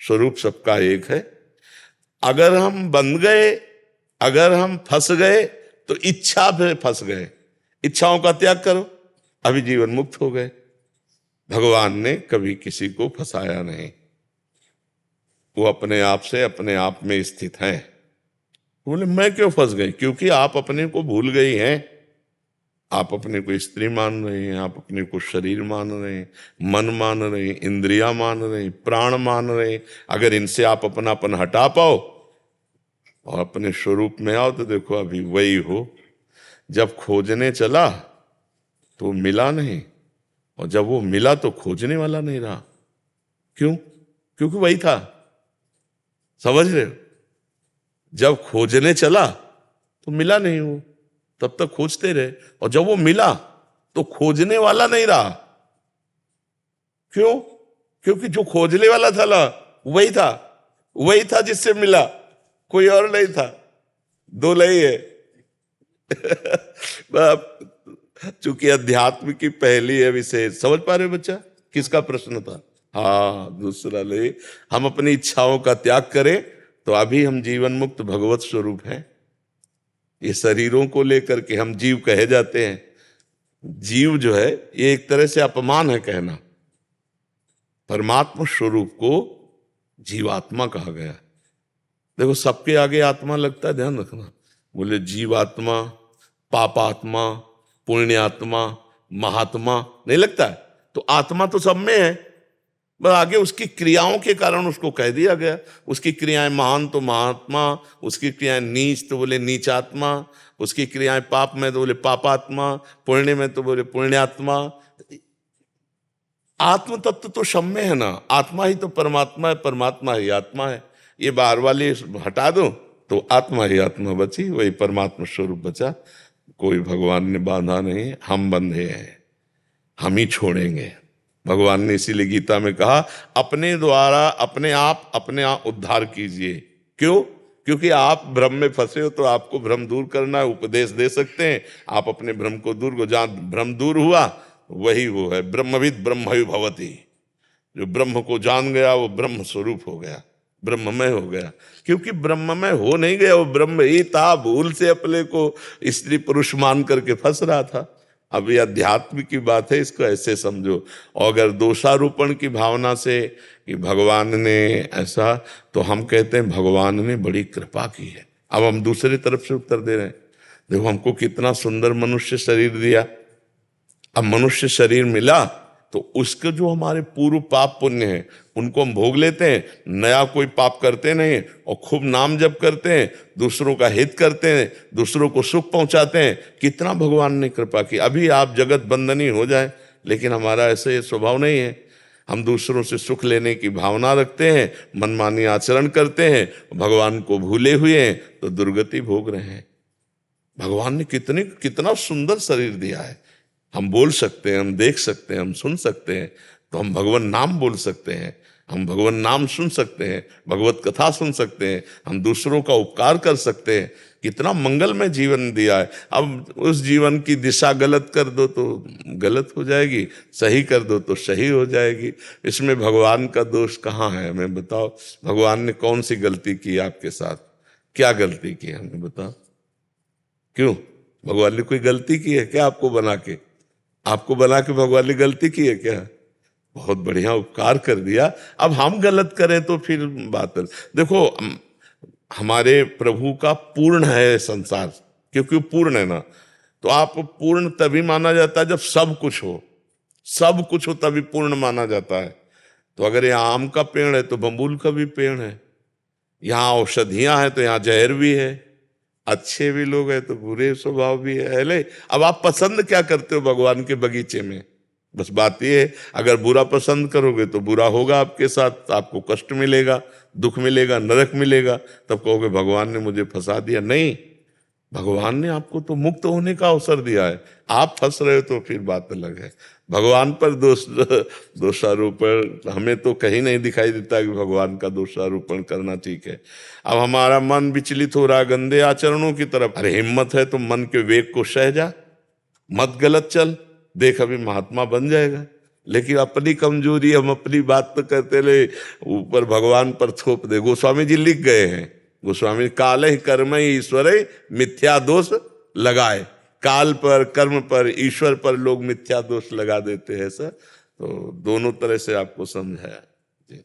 स्वरूप सबका एक है। अगर हम बंध गए, अगर हम फंस गए तो इच्छा पे फंस गए। इच्छाओं का त्याग करो, अभी जीवन मुक्त हो गए। भगवान ने कभी किसी को फंसाया नहीं, वो अपने आप से अपने आप में स्थित हैं। बोले मैं क्यों फंस गई? क्योंकि आप अपने को भूल गई हैं। आप अपने को स्त्री मान रहे हैं, आप अपने को शरीर मान रहे हैं, मन मान रहे हैं, इंद्रियां मान रहे हैं, प्राण मान रहे हैं। अगर इनसे आप अपनापन हटा पाओ और अपने स्वरूप में आओ तो देखो अभी वही हो। जब खोजने चला तो मिला नहीं, और जब वो मिला तो खोजने वाला नहीं रहा। क्यों? क्योंकि वही था। समझ रहे हो? जब खोजने चला तो मिला नहीं, वो तब तक खोजते रहे, और जब वो मिला तो खोजने वाला नहीं रहा। क्यों? क्योंकि जो खोजने वाला था ना वही था, वही था जिससे मिला, कोई और नहीं था। दो नहीं है। चूंकि अध्यात्म की पहली है विशेष। समझ पा रहे हो बच्चा? किसका प्रश्न था? हाँ, दूसरा ले। हम अपनी इच्छाओं का त्याग करें तो अभी हम जीवन मुक्त भगवत स्वरूप हैं। ये शरीरों को लेकर के हम जीव कहे जाते हैं। जीव जो है ये एक तरह से अपमान है कहना। परमात्मा स्वरूप को जीवात्मा कहा गया। देखो सबके आगे आत्मा लगता है, ध्यान रखना। बोले जीवात्मा, पापात्मा, पुण्यात्मा, महात्मा नहीं लगता है। तो आत्मा तो सब में है, बस आगे उसकी क्रियाओं के कारण उसको कह दिया गया। उसकी क्रियाएं महान तो महात्मा, उसकी क्रियाएं नीच तो बोले नीचात्मा, उसकी क्रियाएं पाप में तो बोले पापात्मा, पुण्य में तो बोले पुण्यात्मा। आत्म तत्व तो सब में है ना। आत्मा ही तो परमात्मा है, परमात्मा ही आत्मा है। ये बाहर वाले हटा दो तो आत्मा ही आत्मा बची, वही परमात्मा स्वरूप बचा। कोई भगवान ने बांधा नहीं, हम बंधे हैं, हम ही छोड़ेंगे। भगवान ने इसीलिए गीता में कहा अपने द्वारा अपने आप उद्धार कीजिए। क्यों? क्योंकि आप भ्रम में फंसे हो, तो आपको भ्रम दूर करना है, उपदेश दे सकते हैं। आप अपने भ्रम को दूर को, जहां भ्रम दूर हुआ वही वो है ब्रह्मविद ब्रह्मयु भवति। जो ब्रह्म को जान गया वो ब्रह्म स्वरूप हो गया, ब्रह्ममय हो गया। क्योंकि ब्रह्ममय हो नहीं गया, वो ब्रह्म ही था। भूल से अपने को स्त्री पुरुष मान करके फंस रहा था। अब ये अध्यात्म की बात है, इसको ऐसे समझो। और अगर दोषारोपण की भावना से कि भगवान ने ऐसा, तो हम कहते हैं भगवान ने बड़ी कृपा की है। अब हम दूसरी तरफ से उत्तर दे रहे हैं। देखो हमको कितना सुंदर मनुष्य शरीर दिया। अब मनुष्य शरीर मिला तो उसके जो हमारे पूर्व पाप पुण्य हैं उनको हम भोग लेते हैं, नया कोई पाप करते नहीं, और खूब नाम जप करते हैं, दूसरों का हित करते हैं, दूसरों को सुख पहुंचाते हैं। कितना भगवान ने कृपा की। अभी आप जगत बंधनी हो जाए, लेकिन हमारा ऐसे स्वभाव नहीं है। हम दूसरों से सुख लेने की भावना रखते हैं, मनमानी आचरण करते हैं, भगवान को भूले हुए हैं, तो दुर्गति भोग रहे हैं। भगवान ने कितना सुंदर शरीर दिया है। हम बोल सकते हैं, हम देख सकते हैं, हम सुन सकते हैं, तो हम भगवान नाम बोल सकते हैं, हम भगवान नाम सुन सकते हैं, भगवत कथा सुन सकते हैं, हम दूसरों का उपकार कर सकते हैं। कितना मंगलमय जीवन दिया है। अब उस जीवन की दिशा गलत कर दो तो गलत हो जाएगी, सही कर दो तो सही हो जाएगी। इसमें भगवान का दोष कहाँ है? हमें बताओ, भगवान ने कौन सी गलती की आपके साथ? क्या गलती की हमें बताओ? क्यों? भगवान ने कोई गलती की है क्या आपको बना के? आपको बना के भगवान ने गलती की है क्या? बहुत बढ़िया उपकार कर दिया। अब हम गलत करें तो फिर बात है। देखो हमारे प्रभु का पूर्ण है संसार, क्योंकि वो पूर्ण है ना। तो आप पूर्ण तभी माना जाता है जब सब कुछ हो, सब कुछ हो तभी पूर्ण माना जाता है। तो अगर यहाँ आम का पेड़ है तो बबूल का भी पेड़ है, यहाँ औषधियां हैं तो यहाँ जहर भी है, अच्छे भी लोग हैं तो बुरे स्वभाव भी है ले। अब आप पसंद क्या करते हो भगवान के बगीचे में? बस बात ये है, अगर बुरा पसंद करोगे तो बुरा होगा आपके साथ, आपको कष्ट मिलेगा, दुख मिलेगा, नरक मिलेगा। तब कहोगे भगवान ने मुझे फंसा दिया। नहीं, भगवान ने आपको तो मुक्त होने का अवसर दिया है। आप फंस रहे हो तो फिर बात अलग है। भगवान पर दोषारोपण हमें तो कहीं नहीं दिखाई देता कि भगवान का दोषारोपण करना ठीक है। अब हमारा मन विचलित हो रहा है गंदे आचरणों की तरफ। अरे हिम्मत है तो मन के वेग को सह जा, मत गलत चल, देख अभी महात्मा बन जाएगा। लेकिन अपनी कमजोरी हम अपनी बात तो करते रहे, ऊपर भगवान पर थोप दे। गोस्वामी जी लिख गए हैं, गोस्वामी काल ही कर्म ही ईश्वर मिथ्या दोष लगाए। काल पर, कर्म पर, ईश्वर पर लोग मिथ्या दोष लगा देते हैं सर। तो दोनों तरह से आपको समझाया जी।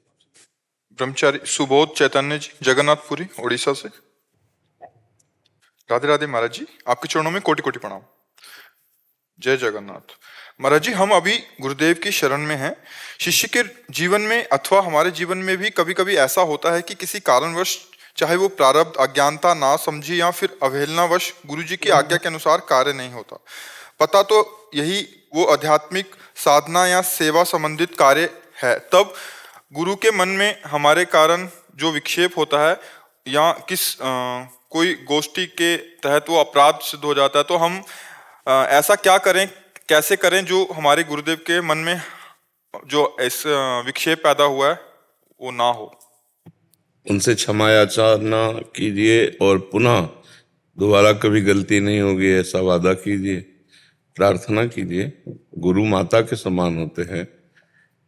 ब्रह्मचारी सुबोध चैतन्य जी, जगन्नाथपुरी, उड़ीसा से। राधे राधे महाराज जी, आपके चरणों में कोटि कोटि प्रणाम। जय जगन्नाथ। महाराज जी, हम अभी गुरुदेव की शरण में हैं। शिष्य के जीवन में अथवा हमारे जीवन में भी कभी कभी ऐसा होता है कि किसी कारणवश, चाहे वो प्रारब्ध, अज्ञानता, ना समझी या फिर अवहेलनावश, गुरु जी की आज्ञा के अनुसार कार्य नहीं होता। पता तो यही वो आध्यात्मिक साधना या सेवा संबंधित कार्य है, तब गुरु के मन में हमारे कारण जो विक्षेप होता है या कोई गोष्ठी के तहत वो अपराध सिद्ध हो जाता है, तो हम ऐसा क्या करें, कैसे करें जो हमारे गुरुदेव के मन में जो इस विक्षेप पैदा हुआ है वो ना हो। उनसे क्षमा याचना कीजिए और पुनः दोबारा कभी गलती नहीं होगी ऐसा वादा कीजिए, प्रार्थना कीजिए। गुरु माता के समान होते हैं,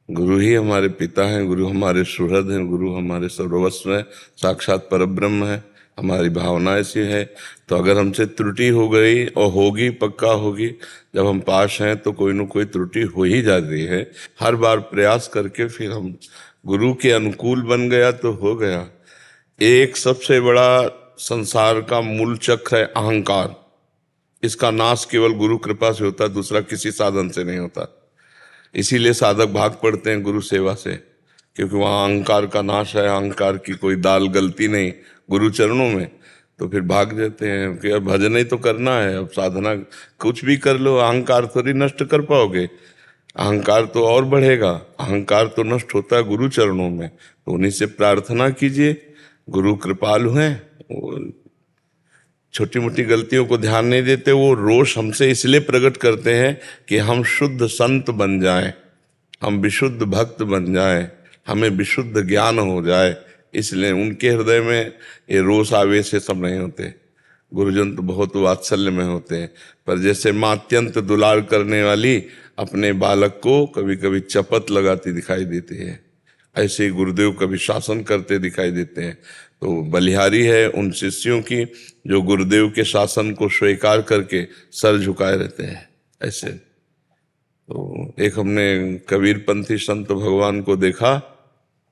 गुरु ही हमारे पिता हैं, गुरु हमारे सुहृद हैं, गुरु हमारे सर्वस्व हैं, साक्षात परब्रह्म है। हमारी भावना ऐसी है, तो अगर हमसे त्रुटि हो गई, और होगी, पक्का होगी, जब हम पास हैं तो कोई न कोई त्रुटि हो ही जाती है। हर बार प्रयास करके फिर हम गुरु के अनुकूल बन गया तो हो गया। एक सबसे बड़ा संसार का मूल चक्र है अहंकार। इसका नाश केवल गुरु कृपा से होता है, दूसरा किसी साधन से नहीं होता। इसीलिए साधक भाग पड़ते हैं गुरु सेवा से, क्योंकि वहाँ अहंकार का नाश है, अहंकार की कोई दाल गलती नहीं गुरु चरणों में, तो फिर भाग जाते हैं कि अब भजन ही तो करना है, अब साधना कुछ भी कर लो, अहंकार थोड़ी नष्ट कर पाओगे, अहंकार तो और बढ़ेगा। अहंकार तो नष्ट होता है गुरु चरणों में, तो उन्हीं से प्रार्थना कीजिए। गुरु कृपालु हैं, छोटी मोटी गलतियों को ध्यान नहीं देते। वो रोष हमसे इसलिए प्रकट करते हैं कि हम शुद्ध संत बन जाएं, हम विशुद्ध भक्त बन जाएं, हमें विशुद्ध ज्ञान हो जाए। इसलिए उनके हृदय में ये रोष आवेश ये सब नहीं होते। गुरुजन तो बहुत वात्सल्य में होते हैं, पर जैसे माँ अत्यंत दुलार करने वाली अपने बालक को कभी कभी चपत लगाती दिखाई देती है, ऐसे ही गुरुदेव कभी शासन करते दिखाई देते हैं। तो बलिहारी है उन शिष्यों की जो गुरुदेव के शासन को स्वीकार करके सर झुकाए रहते हैं। ऐसे तो एक हमने कबीरपंथी संत भगवान को देखा,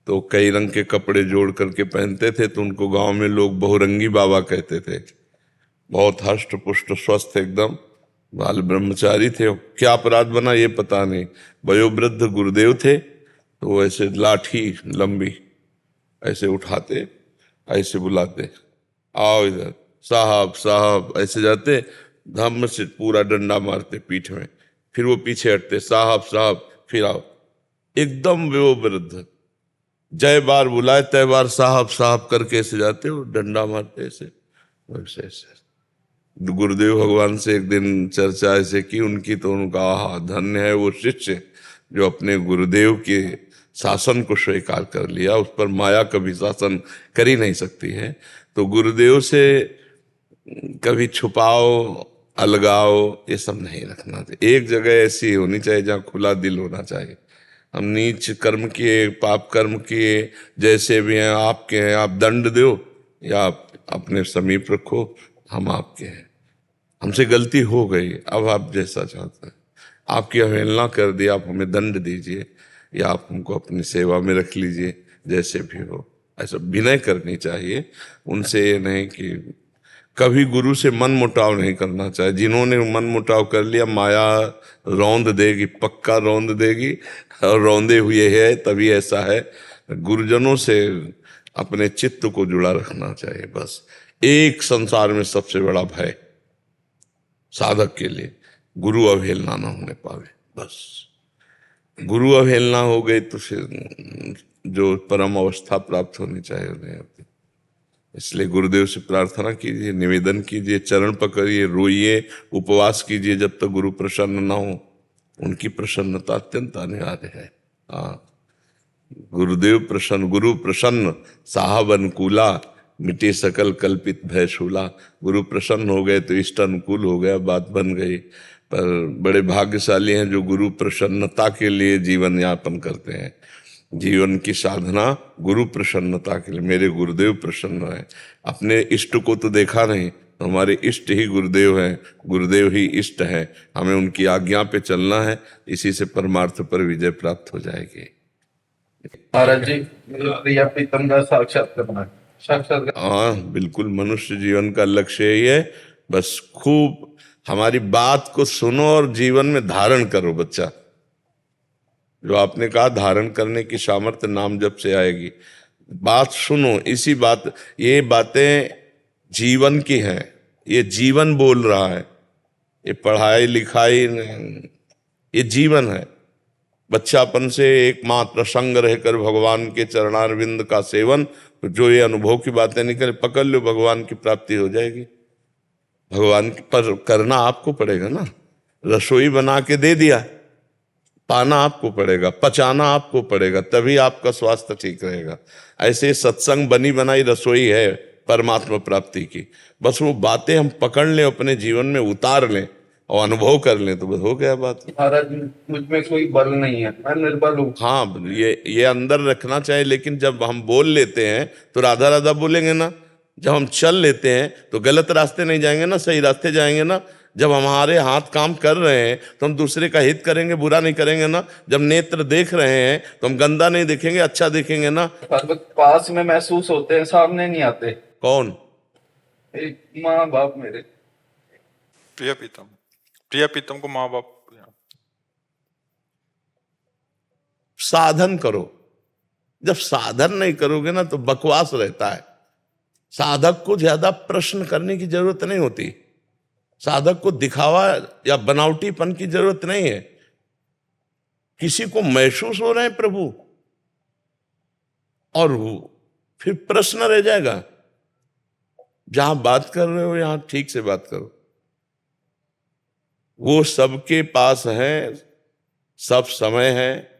तो कई रंग के कपड़े जोड़ करके पहनते थे, तो उनको गांव में लोग बहुरंगी बाबा कहते थे। बहुत हष्ट पुष्ट स्वस्थ एकदम बाल ब्रह्मचारी थे। क्या अपराध बना ये पता नहीं, वयोवृद्ध गुरुदेव थे, तो ऐसे लाठी लंबी ऐसे उठाते, ऐसे बुलाते, आओ इधर साहब साहब, ऐसे जाते, धम्म से पूरा डंडा मारते पीठ में, फिर वो पीछे हटते, साहब साहब, फिर आओ, एकदम वयोवृद्ध। जय बार बुलाए तय बार साहब साहब करके ऐसे जाते, वो डंडा मारते ऐसे वैसे ऐसे। गुरुदेव भगवान से एक दिन चर्चा ऐसे की उनकी, तो उनका आहा धन्य है वो शिष्य जो अपने गुरुदेव के शासन को स्वीकार कर लिया, उस पर माया कभी शासन कर ही नहीं सकती है। तो गुरुदेव से कभी छुपाओ, अलगाओ, ये सब नहीं रखना चाहिए। एक जगह ऐसी होनी चाहिए जहाँ खुला दिल होना चाहिए। हम नीच कर्म किए, पाप कर्म किए, जैसे भी हैं आपके हैं, आप दंड दो या आप अपने समीप रखो, हम आपके हैं। हमसे गलती हो गई, अब आप जैसा चाहते हैं, आपकी अवहेलना कर दी, आप हमें दंड दीजिए या आप हमको अपनी सेवा में रख लीजिए, जैसे भी हो। ऐसा विनय करनी चाहिए उनसे। ये नहीं कि कभी गुरु से मन मुटाव नहीं करना चाहिए। जिन्होंने मन मुटाव कर लिया, माया रौंद देगी, पक्का रौंद देगी, और रौंदे हुए है तभी ऐसा है। गुरुजनों से अपने चित्त को जुड़ा रखना चाहिए। बस एक संसार में सबसे बड़ा भय साधक के लिए गुरु अवहेलना ना होने पावे। बस गुरु अवहेलना हो गई तो फिर जो परम अवस्था प्राप्त होनी चाहिए उन्हें होती। इसलिए गुरुदेव से प्रार्थना कीजिए, निवेदन कीजिए, चरण पकड़िए, रोइए, उपवास कीजिए जब तक गुरु प्रसन्न ना हो। उनकी प्रसन्नता अत्यंत अनिवार्य है। गुरुदेव प्रसन्न, गुरु प्रसन्न, साहब अनुकूला, मिटे सकल कल्पित भय शूला। गुरु प्रसन्न हो गए तो इष्ट अनुकूल हो गया, बात बन गई। पर बड़े भाग्यशाली हैं जो गुरु प्रसन्नता के लिए जीवन यापन करते हैं। जीवन की साधना गुरु प्रसन्नता के लिए। मेरे गुरुदेव प्रसन्न हैं। अपने इष्ट को तो देखा नहीं, तो हमारे इष्ट ही गुरुदेव हैं, गुरुदेव ही इष्ट हैं। हमें उनकी आज्ञा पे चलना है, इसी से परमार्थ पर विजय प्राप्त हो जाएगी। महाराज जी, प्रिया प्रीतम का साक्षात करना है, साक्षात। हाँ बिल्कुल, मनुष्य जीवन का लक्ष्य यही है। बस खूब हमारी बात को सुनो और जीवन में धारण करो। बच्चा, जो आपने कहा धारण करने की सामर्थ्य नाम जप से आएगी। बात सुनो, इसी बात, ये बातें जीवन की हैं, ये जीवन बोल रहा है, ये पढ़ाई लिखाई नहीं, ये जीवन है। बच्चापन से एकमात्र संग रहकर भगवान के चरणारविंद का सेवन, तो जो ये अनुभव की बातें निकले पकड़ लो, भगवान की प्राप्ति हो जाएगी। भगवान पर करना आपको पड़ेगा ना। रसोई बना के दे दिया, पाना आपको पड़ेगा, पचाना आपको पड़ेगा, तभी आपका स्वास्थ्य ठीक रहेगा। ऐसे सत्संग बनी बनाई रसोई है परमात्मा प्राप्ति की। बस वो बातें हम पकड़ लें, अपने जीवन में उतार लें और अनुभव कर लें, तो बस हो गया बात। महाराज, मुझ में कोई बल नहीं है, मैं निर्बल हूँ। हाँ, ये अंदर रखना चाहिए। लेकिन जब हम बोल लेते हैं तो राधा राधा बोलेंगे ना। जब हम चल लेते हैं तो गलत रास्ते नहीं जाएंगे ना, सही रास्ते जाएंगे ना। जब हमारे हाथ काम कर रहे हैं तो हम दूसरे का हित करेंगे, बुरा नहीं करेंगे ना। जब नेत्र देख रहे हैं तो हम गंदा नहीं देखेंगे, अच्छा देखेंगे ना। पास में महसूस होते हैं, सामने नहीं आते। कौन? एक माँ बाप मेरे। प्रिया प्रीतम को माँ बाप। साधन करो। जब साधन नहीं करोगे ना तो बकवास रहता है। साधक को ज्यादा प्रश्न करने की जरूरत नहीं होती। साधक को दिखावा या बनावटीपन की जरूरत नहीं है। किसी को महसूस हो रहे हैं प्रभु, और फिर प्रश्न रह जाएगा। जहां बात कर रहे हो यहां ठीक से बात करो। वो सबके पास है, सब समय है,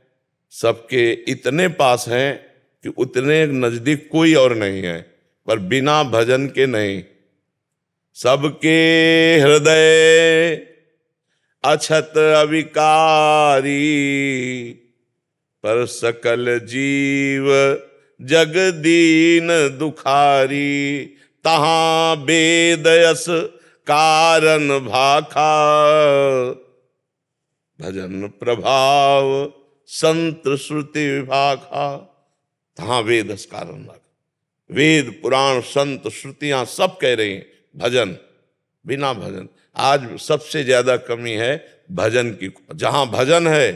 सबके इतने पास हैं कि उतने नजदीक कोई और नहीं है, पर बिना भजन के नहीं। सबके हृदय अछत अविकारी, पर सकल जीव जग दीन दुखारी। तहां वेद यस कारण भाखा, भजन प्रभाव संत श्रुति विभाखा। तहां वेद यस कारण भाखा। वेद पुराण संत श्रुतियां सब कह रही हैं भजन, बिना भजन। आज सबसे ज्यादा कमी है भजन की। जहां भजन है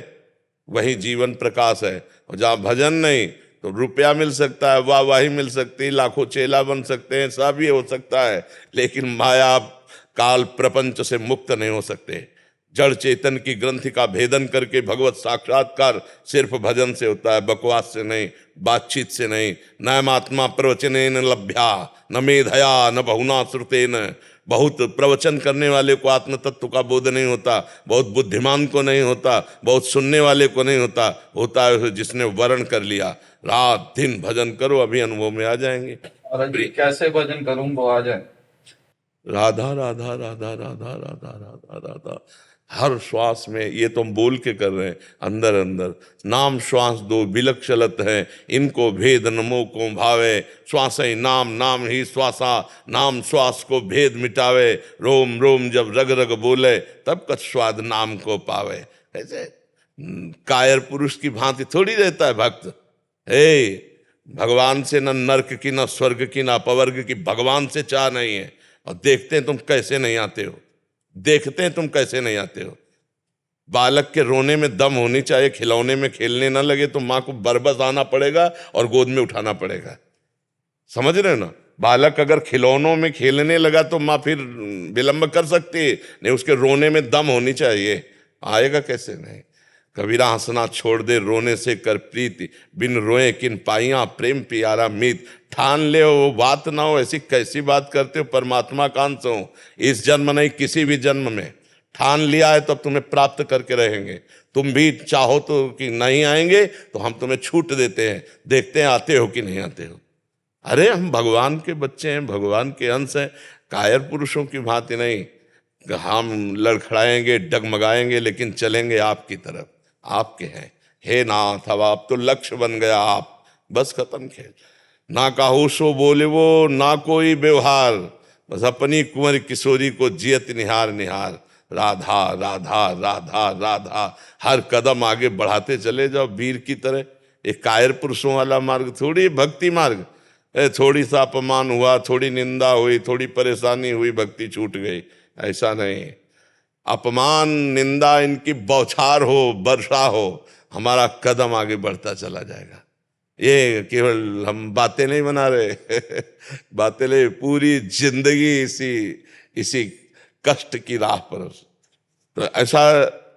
वहीं जीवन प्रकाश है, और जहां भजन नहीं तो रुपया मिल सकता है, वाहवाही मिल सकती है, लाखों चेला बन सकते हैं, सब ये हो सकता है, लेकिन माया काल प्रपंच से मुक्त नहीं हो सकते। जड़ चेतन की ग्रंथि का भेदन करके भगवत साक्षात्कार सिर्फ भजन से होता है, बकवास से नहीं, बातचीत से नहीं। नयमात्मा प्रवचनेन लभ्या न मेधया न बहुना श्रुतेन। बहुत प्रवचन करने वाले को आत्म तत्व का बोध नहीं होता, बहुत बुद्धिमान को नहीं होता, बहुत सुनने वाले को नहीं होता। होता है जिसने वर्ण कर लिया। रात दिन भजन करो, अभी अनुभव में आ जाएंगे। कैसे भजन करूं वो आ जाए? राधा राधा राधा राधा राधा राधा राधा, हर श्वास में। ये तो हम बोल के कर रहे हैं, अंदर अंदर। नाम श्वास दो बिलक चलत है, इनको भेद नमो को भावे। श्वास ही नाम, नाम ही श्वासा, नाम श्वास को भेद मिटावे। रोम रोम जब रग रग बोले, तब कछ स्वाद नाम को पावे। ऐसे कायर पुरुष की भांति थोड़ी रहता है भक्त। भगवान से न नर्क की, न स्वर्ग की, न अपवर्ग की, भगवान से चाह नहीं है। और देखते हैं तुम कैसे नहीं आते हो, देखते हैं तुम कैसे नहीं आते हो। बालक के रोने में दम होनी चाहिए, खिलौने में खेलने ना लगे तो माँ को बरबस आना पड़ेगा और गोद में उठाना पड़ेगा। समझ रहे हो ना? बालक अगर खिलौनों में खेलने लगा तो माँ फिर विलंब कर सकती है, नहीं उसके रोने में दम होनी चाहिए। आएगा कैसे नहीं? कबीरा हंसना छोड़ दे रोने से कर प्रीति, बिन रोए किन पाइया प्रेम प्यारा मीत। ठान ले वो बात ना हो, ऐसी कैसी बात करते हो? परमात्मा का अंश हो, इस जन्म नहीं किसी भी जन्म में। ठान लिया है तो अब तुम्हें प्राप्त करके रहेंगे। तुम भी चाहो तो कि नहीं आएंगे तो हम तुम्हें छूट देते हैं, देखते हैं आते हो कि नहीं आते हो। अरे हम भगवान के बच्चे हैं, भगवान के अंश हैं, कायर पुरुषों की भांति नहीं। हम लड़खड़ाएंगे, डगमगाएंगे, लेकिन चलेंगे आपकी तरफ, आपके हैं। हे नाथ, अब आप तो लक्ष्य बन गया, आप बस खत्म खेल। ना काहू सो बोले वो, ना कोई व्यवहार, बस अपनी कुंवर किशोरी को जियत निहार निहार। राधा राधा राधा राधा, हर कदम आगे बढ़ाते चले जाओ वीर की तरह। एक कायर पुरुषों वाला मार्ग थोड़ी भक्ति मार्ग। थोड़ी सा अपमान हुआ, थोड़ी निंदा हुई, थोड़ी परेशानी हुई, भक्ति छूट गई, ऐसा नहीं। अपमान निंदा इनकी बौछार हो, वर्षा हो, हमारा कदम आगे बढ़ता चला जाएगा। ये केवल हम बातें नहीं बना रहे बातें नहीं, पूरी जिंदगी इसी इसी कष्ट की राह पर। तो ऐसा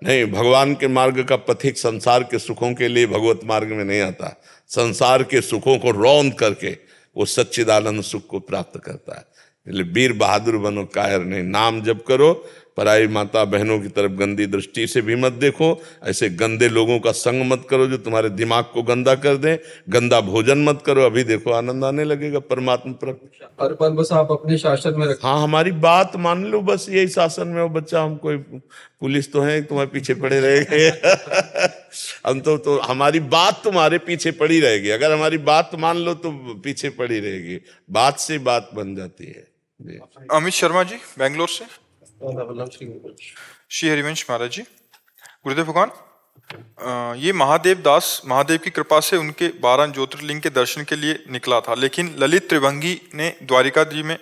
नहीं, भगवान के मार्ग का पथिक संसार के सुखों के लिए भगवत मार्ग में नहीं आता, संसार के सुखों को रौंद करके वो सच्चिदानंद सुख को प्राप्त करता है। इसलिए वीर बहादुर बनो, कायर नहीं। नाम जप करो, पराई माता बहनों की तरफ गंदी दृष्टि से भी मत देखो, ऐसे गंदे लोगों का संग मत करो जो तुम्हारे दिमाग को गंदा कर दें। गंदा भोजन मत करो, अभी देखो आनंद आने लगेगा परमात्मा पर। हर पल बस आप अपने शासन में रखें। हाँ, हमारी बात मान लो, बस यही शासन में हो बच्चा। हम कोई पुलिस तो है तुम्हारे पीछे पड़े रहेंगे हम तो हमारी बात तुम्हारे पीछे पड़ी रहेगी। अगर हमारी बात मान लो तो पीछे पड़ी रहेगी, बात से बात बन जाती है जी। अमित शर्मा जी बेंगलोर से। श्री श्री हरिवंश महाराज जी, गुरुदेव भगवान, ये महादेव दास, महादेव की कृपा से उनके 12 ज्योतिर्लिंग के दर्शन के लिए निकला था, लेकिन ललित त्रिभंगी ने द्वारिका जी में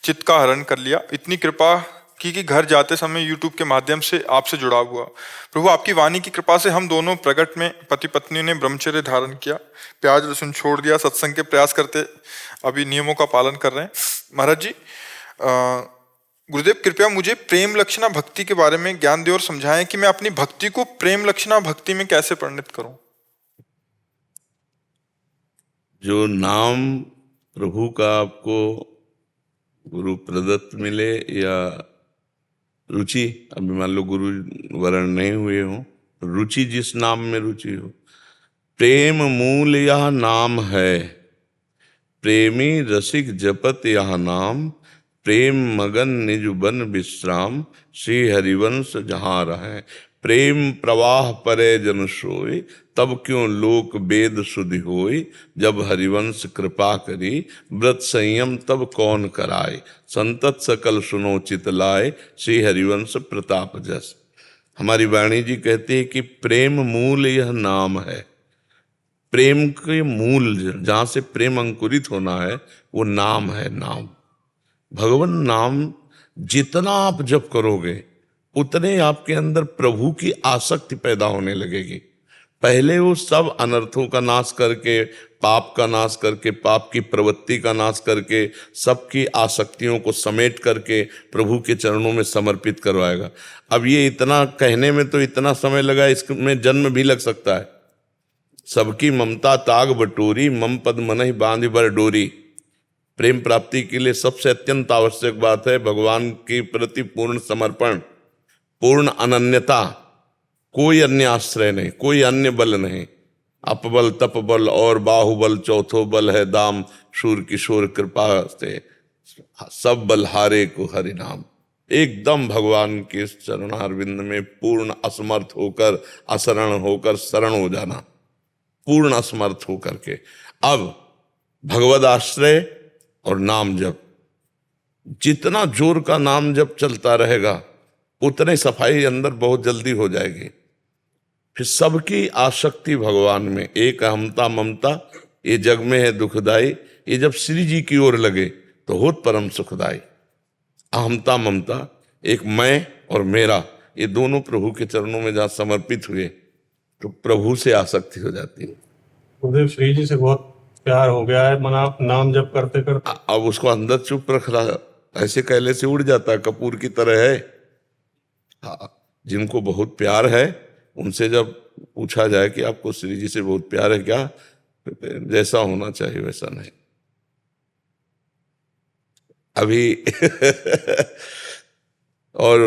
चित्त का हरण कर लिया। इतनी कृपा की कि घर जाते समय यूट्यूब के माध्यम से आपसे जुड़ा हुआ। प्रभु, आपकी वाणी की कृपा से हम दोनों प्रगट में पति पत्नी ने ब्रह्मचर्य धारण किया, प्याज लहसुन छोड़ दिया, सत्संग के प्रयास करते अभी नियमों का पालन कर रहे हैं। महाराज जी, गुरुदेव कृपया मुझे प्रेम लक्षणा भक्ति के बारे में ज्ञान दें और समझाएं कि मैं अपनी भक्ति को प्रेम लक्षणा भक्ति में कैसे परिणत करूं। जो नाम प्रभु का आपको गुरु प्रदत्त मिले या रुचि, अभी मान लो गुरु वरण नहीं हुए हो, रुचि जिस नाम में रुचि हो, प्रेम मूल यह नाम है, प्रेमी रसिक जपत यह नाम, प्रेम मगन निज बन विश्राम, श्री हरिवंश जहाँ रहे। प्रेम प्रवाह परे जन सोई, तब क्यों लोक वेद सुधि होई, जब हरिवंश कृपा करी, व्रत संयम तब कौन कराए, संतत सकल सुनो चित लाए, श्री हरिवंश प्रताप जस। हमारी वाणी जी कहती है कि प्रेम मूल यह नाम है। प्रेम के मूल, जहाँ से प्रेम अंकुरित होना है, वो नाम है। नाम, भगवान नाम जितना आप जप करोगे उतने आपके अंदर प्रभु की आसक्ति पैदा होने लगेगी। पहले वो सब अनर्थों का नाश करके, पाप का नाश करके, पाप की प्रवृत्ति का नाश करके, सबकी आसक्तियों को समेट करके प्रभु के चरणों में समर्पित करवाएगा। अब ये इतना कहने में तो इतना समय लगा, इसमें जन्म भी लग सकता है। सबकी ममता ताग बटोरी, मम पद मनहि बांधि बर डोरी। प्रेम प्राप्ति के लिए सबसे अत्यंत आवश्यक बात है भगवान के प्रति पूर्ण समर्पण, पूर्ण अनन्यता। कोई अन्य आश्रय नहीं, कोई अन्य बल नहीं। अपबल तपबल और बाहुबल चौथो बल है दाम, शूर किशोर कृपा से सब बल हारे को हरि नाम। एकदम भगवान के चरणारविंद में पूर्ण असमर्थ होकर, असरण होकर शरण हो जाना, पूर्ण असमर्थ होकर के। अब भगवद आश्रय और नाम जप, जितना जोर का नाम जप चलता रहेगा उतने सफाई अंदर बहुत जल्दी हो जाएगी। फिर सबकी आसक्ति भगवान में, एक अहमता ममता ये जग में है दुखदाई, ये जब श्री जी की ओर लगे तो होत परम सुखदाई। अहमता ममता, एक मैं और मेरा, ये दोनों प्रभु के चरणों में जहाँ समर्पित हुए तो प्रभु से आसक्ति हो जाती है। गुरुदेव श्री जी से बहुत प्यार हो गया है, मना नाम जप करते करते। अब उसको अंदर चुप रख रहा, ऐसे कहले से उड़ जाता है, कपूर की तरह है। हाँ, जिनको बहुत प्यार है उनसे जब पूछा जाए कि आपको श्री जी से बहुत प्यार है क्या, जैसा होना चाहिए वैसा नहीं। अभी और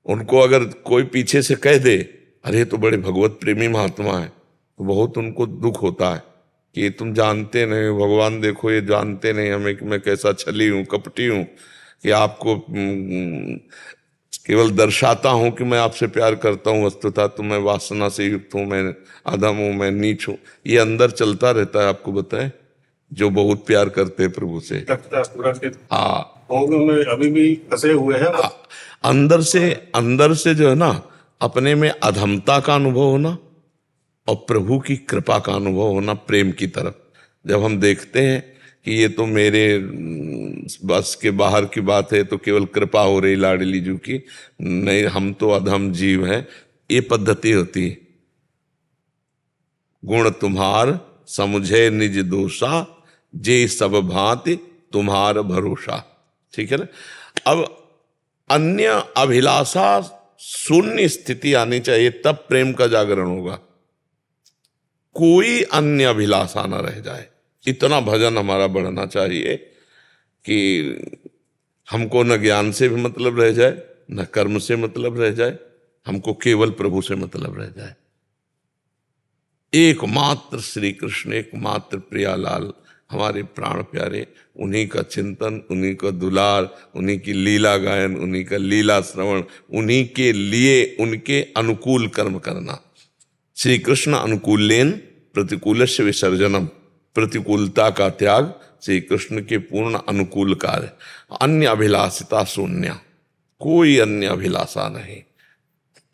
उनको अगर कोई पीछे से कह दे अरे तो बड़े भगवत प्रेमी महात्मा है, तो बहुत उनको दुख होता है कि तुम जानते नहीं, भगवान देखो ये जानते नहीं हमें कि मैं कैसा छली हूँ, कपटी हूँ, कि आपको केवल दर्शाता हूं कि मैं आपसे प्यार करता हूं, वस्तुतः तो मैं वासना से युक्त हूं, मैं अधम हूं, मैं नीच हूं। ये अंदर चलता रहता है। आपको बताएं, जो बहुत प्यार करते हैं प्रभु से, लगता है पूरा कि हाँ, भोग में अभी भी फंसे हुए हैं। अंदर से जो है ना, अपने में अधमता का अनुभव होना और प्रभु की कृपा का अनुभव होना प्रेम की तरफ। जब हम देखते हैं कि ये तो मेरे बस के बाहर की बात है, तो केवल कृपा हो रही लाडली जू की, नहीं हम तो अधम जीव हैं, ये पद्धति होती है। गुण तुम्हार समुझे निज दोषा, जे सब भांति तुम्हार भरोसा। ठीक है ना। अब अन्य अभिलाषा शून्य स्थिति आनी चाहिए, तब प्रेम का जागरण होगा। कोई अन्य अभिलाषा ना रह जाए। इतना भजन हमारा बढ़ना चाहिए कि हमको न ज्ञान से भी मतलब रह जाए, न कर्म से मतलब रह जाए, हमको केवल प्रभु से मतलब रह जाए। एकमात्र श्री कृष्ण, एकमात्र प्रियालाल, हमारे प्राण प्यारे, उन्हीं का चिंतन, उन्हीं का दुलार, उन्हीं की लीला गायन, उन्हीं का लीला श्रवण, उन्हीं के लिए उनके अनुकूल कर्म करना। श्री कृष्ण अनुकूलेन प्रतिकूलस्य विसर्जनम, प्रतिकूलता का त्याग श्री कृष्ण के पूर्ण अनुकूल कार्य। अन्य अभिलाषिता शून्य, कोई अन्य अभिलाषा नहीं,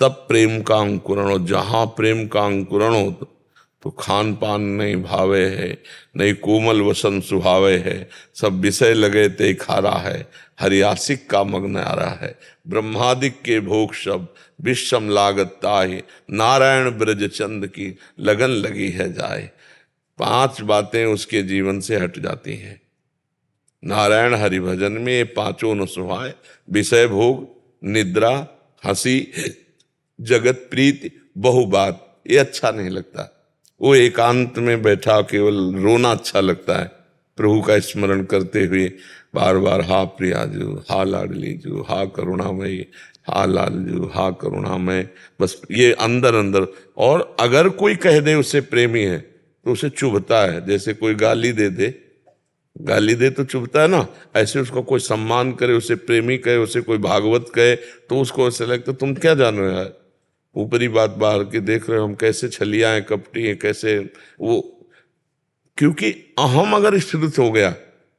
तब प्रेम का अंकुरण हो। जहां प्रेम का अंकुरण हो तो खान पान नहीं भावे है, नहीं कोमल वसन सुहावे है, सब विषय लगे ते खारा है, हरियासिक का मग्न आ रहा है, ब्रह्मादिक के भोग शब्द विषम लागत ताहि, नारायण ब्रज चंद की लगन लगी है जाए। 5 बातें उसके जीवन से हट जाती हैं। नारायण हरिभजन में ये 5 न सुहाए, विषय भोग, निद्रा, हंसी, जगत प्रीति, बहु बात, ये अच्छा नहीं लगता। वो एकांत में बैठा केवल रोना अच्छा लगता है, प्रभु का स्मरण करते हुए बार बार, हा प्रियाजू, हा लाडली जू, हा करुणामयी, हा लालजू, हा करुणामय, बस ये अंदर अंदर। और अगर कोई कह दे उससे प्रेमी है तो उसे चुभता है। जैसे कोई गाली दे तो चुभता है ना, ऐसे उसको कोई सम्मान करे, उसे प्रेमी कहे, उसे कोई भागवत कहे, तो उसको ऐसे लगता तुम क्या जानो यार, ऊपरी बात बाहर की देख रहे हो, हम कैसे छलिया हैं, कपटी हैं, कैसे वो। क्योंकि अहम अगर स्थित हो गया,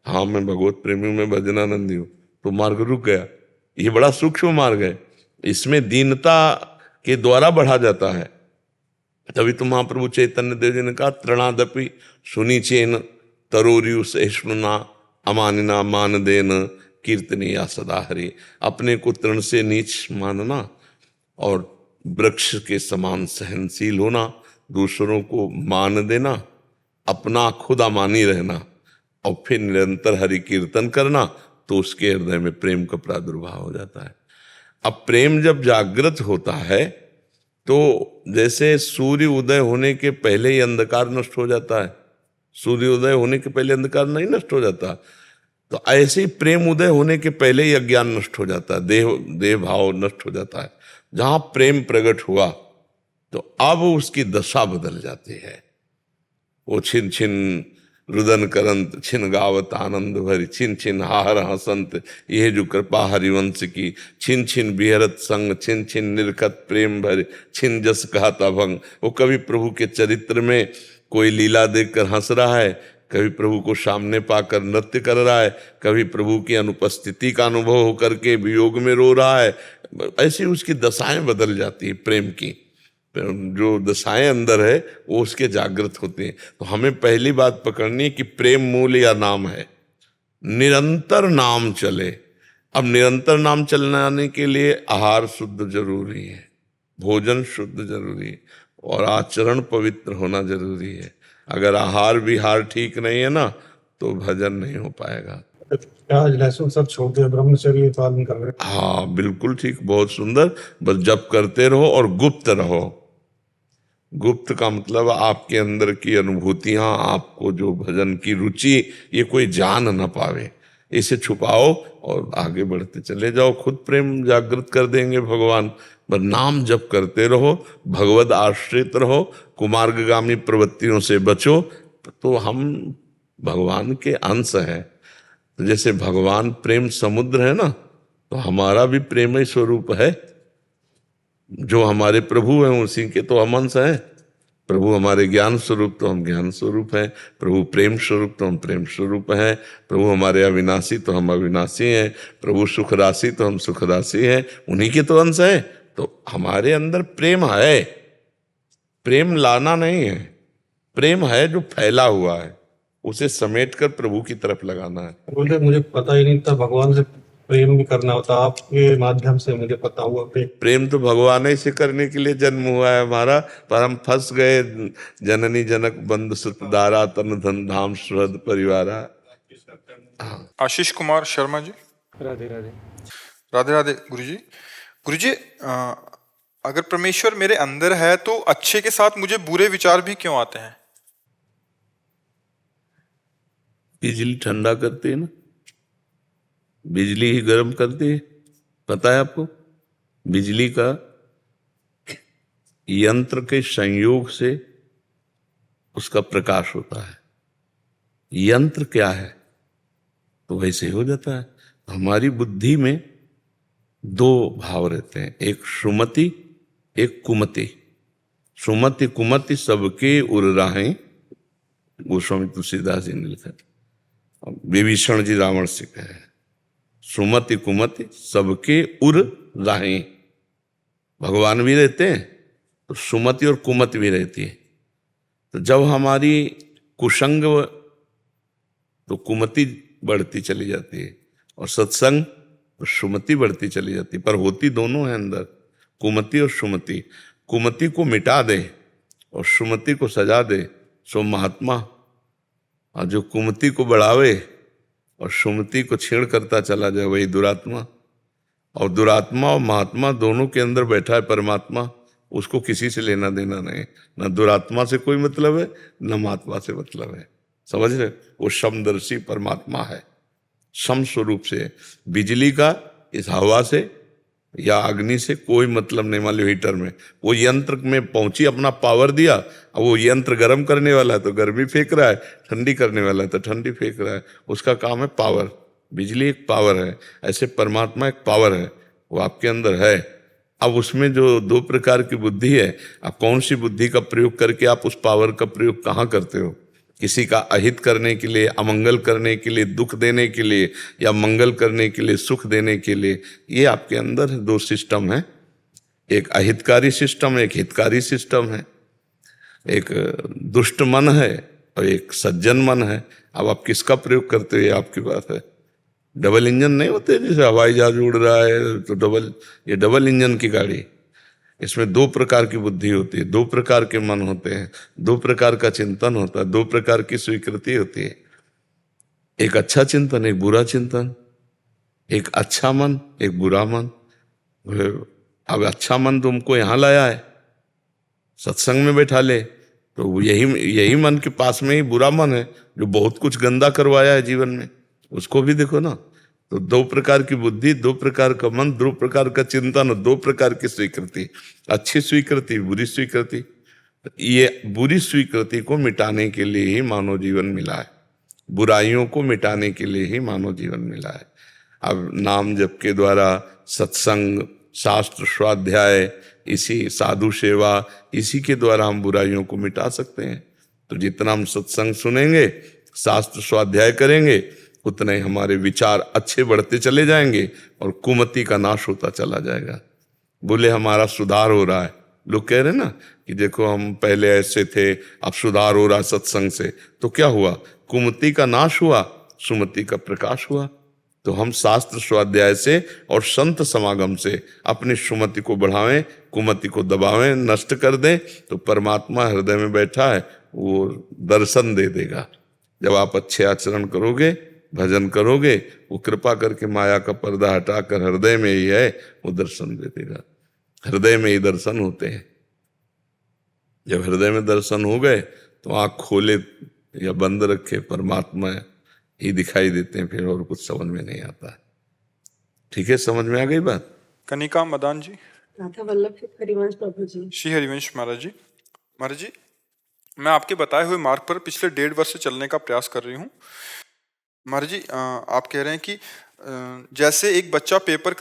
हाँ मैं भगवत प्रेमी हूं, मैं भजनानंदी हूं, तो मार्ग रुक गया। ये बड़ा सूक्ष्म मार्ग है, इसमें दीनता के द्वारा बढ़ा जाता है। तभी तो महाप्रभु चैतन्य देव जी ने कहा, तृणादपि सुनी चेन तरोरियु सहिष्णुना अमानिना मान देन कीर्तनीया सदा हरि। अपने को तृण से नीच मानना और वृक्ष के समान सहनशील होना, दूसरों को मान देना, अपना खुद अमानी रहना, और फिर निरंतर हरि कीर्तन करना, तो उसके हृदय में प्रेम का प्रादुर्भाव हो जाता है। अब प्रेम जब जागृत होता है तो जैसे सूर्य उदय होने के पहले ही अंधकार नष्ट हो जाता है, सूर्य उदय होने के पहले अंधकार नहीं नष्ट हो जाता, तो ऐसे ही प्रेम उदय होने के पहले ही अज्ञान नष्ट हो जाता है, देह भाव नष्ट हो जाता है। जहां प्रेम प्रकट हुआ तो अब उसकी दशा बदल जाती है। वो छिन छिन रुदन करंत, छिन गावत आनंद भरी, छिन छिन हाहर हसंत, यह जो कृपा हरिवंश की, छिन छिन बिहरत संग, छिन छिन निरखत प्रेम भरे, छिन जस कहता भंग। वो कभी प्रभु के चरित्र में कोई लीला देखकर हंस रहा है, कभी प्रभु को सामने पाकर नृत्य कर रहा है, कभी प्रभु की अनुपस्थिति का अनुभव होकर के वियोग में रो रहा है। ऐसी उसकी दशाएं बदल जाती है प्रेम की, जो दशाएं अंदर है वो उसके जागृत होते हैं। तो हमें पहली बात पकड़नी है कि प्रेम मूल या नाम है, निरंतर नाम चले। अब निरंतर नाम चलाने के लिए आहार शुद्ध जरूरी है, भोजन शुद्ध जरूरी है, और आचरण पवित्र होना जरूरी है। अगर आहार विहार ठीक नहीं है ना, तो भजन नहीं हो पाएगा। प्याज लहसुन सब छोड़ दिया, ब्रह्मचर्य पालन कर रहे। हाँ बिल्कुल ठीक, बहुत सुंदर। बस जप करते रहो और गुप्त रहो। गुप्त का मतलब आपके अंदर की अनुभूतियां, आपको जो भजन की रुचि, ये कोई जान न पावे, इसे छुपाओ और आगे बढ़ते चले जाओ। खुद प्रेम जागृत कर देंगे भगवान। बस नाम जप करते रहो, भगवद आश्रित रहो, कुमार्गगामी प्रवृत्तियों से बचो, तो हम भगवान के अंश हैं। तो जैसे भगवान प्रेम समुद्र है ना, तो हमारा भी प्रेमय स्वरूप है। जो हमारे प्रभु हैं उसी के तो हम अंश हैं। प्रभु हमारे ज्ञान स्वरूप तो हम ज्ञान स्वरूप हैं। प्रभु प्रेम स्वरूप तो हम प्रेम स्वरूप हैं। प्रभु हमारे अविनाशी तो हम अविनाशी हैं। प्रभु सुख राशि तो हम सुख राशि हैं। उन्हीं के तो अंश हैं। तो हमारे अंदर प्रेम है। प्रेम लाना नहीं है, प्रेम है जो फैला हुआ है, उसे समेटकर प्रभु की तरफ लगाना है। बोलते मुझे पता ही नहीं था भगवान से प्रेम भी करना होता, आपके माध्यम से मुझे पता हुआ। प्रेम तो भगवान ही से करने के लिए जन्म हुआ है हमारा, पर हम फंस गए। जननी जनक बंधु सुत दारा तन धन धाम सुहृद परिवारा। आशीष कुमार शर्मा जी। राधे राधे। राधे राधे गुरुजी। गुरुजी, अगर परमेश्वर मेरे अंदर है तो अच्छे के साथ मुझे बुरे विचार भी क्यों आते हैं? बिजली ठंडा करती है ना, बिजली ही गर्म करती है। पता है आपको? बिजली का यंत्र के संयोग से उसका प्रकाश होता है। यंत्र क्या है तो वैसे हो जाता है। हमारी बुद्धि में दो भाव रहते हैं, एक सुमति एक कुमति। सुमति कुमति सबके उर राहें, गोस्वामी तुलसीदास जी ने लिखा। विभीषण जी रावण से कहे, सुमति कुमति सबके उर राहें। भगवान भी रहते हैं तो सुमति और कुमति भी रहती है। तो जब हमारी कुसंग तो कुमति बढ़ती चली जाती है, और सत्संग तो सुमति बढ़ती चली जाती है। पर होती दोनों है अंदर, कुमति और सुमति। कुमति को मिटा दे और सुमति को सजा दे सो महात्मा, और जो कुमति को बढ़ावे और सुमति को छेड़ करता चला जाए वही दुरात्मा। और दुरात्मा और महात्मा दोनों के अंदर बैठा है परमात्मा। उसको किसी से लेना देना नहीं, न दुरात्मा से कोई मतलब है न महात्मा से मतलब है। समझ रहे? वो समदर्शी परमात्मा है, सम स्वरूप से। बिजली का इस हवा से या अग्नि से कोई मतलब नहीं। मान लो हीटर में वो यंत्र में पहुंची, अपना पावर दिया, अब वो यंत्र गर्म करने वाला है तो गर्मी फेंक रहा है, ठंडी करने वाला है तो ठंडी फेंक रहा है। उसका काम है पावर। बिजली एक पावर है, ऐसे परमात्मा एक पावर है, वो आपके अंदर है। अब उसमें जो दो प्रकार की बुद्धि है, अब कौन सी बुद्धि का प्रयोग करके आप उस पावर का प्रयोग कहाँ करते हो? किसी का अहित करने के लिए, अमंगल करने के लिए, दुख देने के लिए, या मंगल करने के लिए, सुख देने के लिए। ये आपके अंदर दो सिस्टम है, एक अहितकारी सिस्टम, एक हितकारी सिस्टम है। एक दुष्ट मन है और एक सज्जन मन है। अब आप किसका प्रयोग करते हो ये आपकी बात है। डबल इंजन नहीं होते, जैसे हवाई जहाज उड़ रहा है तो ये डबल इंजन की गाड़ी। इसमें दो प्रकार की बुद्धि होती है, दो प्रकार के मन होते हैं, दो प्रकार का चिंतन होता है, दो प्रकार की स्वीकृति होती है। एक अच्छा चिंतन, एक बुरा चिंतन, एक अच्छा मन, एक बुरा मन। अब अच्छा मन तुमको यहाँ लाया है, सत्संग में बैठा ले, तो यही मन के पास में ही बुरा मन है जो बहुत कुछ गंदा करवाया है जीवन में, उसको भी देखो ना। तो दो प्रकार की बुद्धि, दो प्रकार का मन, दो प्रकार का चिंतन और दो प्रकार की स्वीकृति। अच्छी स्वीकृति, बुरी स्वीकृति। ये बुरी स्वीकृति को मिटाने के लिए ही मानव जीवन मिला है, बुराइयों को मिटाने के लिए ही मानव जीवन मिला है। अब नाम जप के द्वारा, सत्संग, शास्त्र स्वाध्याय, इसी साधु सेवा, इसी के द्वारा हम बुराइयों को मिटा सकते हैं। तो जितना हम सत्संग सुनेंगे, शास्त्र स्वाध्याय करेंगे, उतने ही हमारे विचार अच्छे बढ़ते चले जाएंगे और कुमति का नाश होता चला जाएगा। बोले हमारा सुधार हो रहा है, लोग कह रहे ना कि देखो हम पहले ऐसे थे, अब सुधार हो रहा सत्संग से। तो क्या हुआ? कुमति का नाश हुआ, सुमति का प्रकाश हुआ। तो हम शास्त्र स्वाध्याय से और संत समागम से अपनी सुमति को बढ़ावें, कुमति को दबावें, नष्ट कर दें, तो परमात्मा हृदय में बैठा है, वो दर्शन दे देगा। जब आप अच्छे आचरण करोगे, भजन करोगे, वो कृपा करके माया का पर्दा हटाकर हृदय में ही है, वो दर्शन दे देगा। हृदय में ही दर्शन होते हैं। जब हृदय में दर्शन हो गए तो आँख खोले या बंद रखे, परमात्मा ही दिखाई देते हैं, फिर और कुछ समझ में नहीं आता है। ठीक है, समझ में आ गई बात? कनिका मदान जी। राधा वल्लभ हरिवंश प्रभु जी। श्री हरिवंश महाराज जी। महाराज जी, मैं आपके बताए हुए मार्ग पर पिछले 1.5 वर्ष से चलने का प्रयास कर रही हूँ। महाराज जी, आप कह रहे हैं कि जैसे एक बच्चा पेपर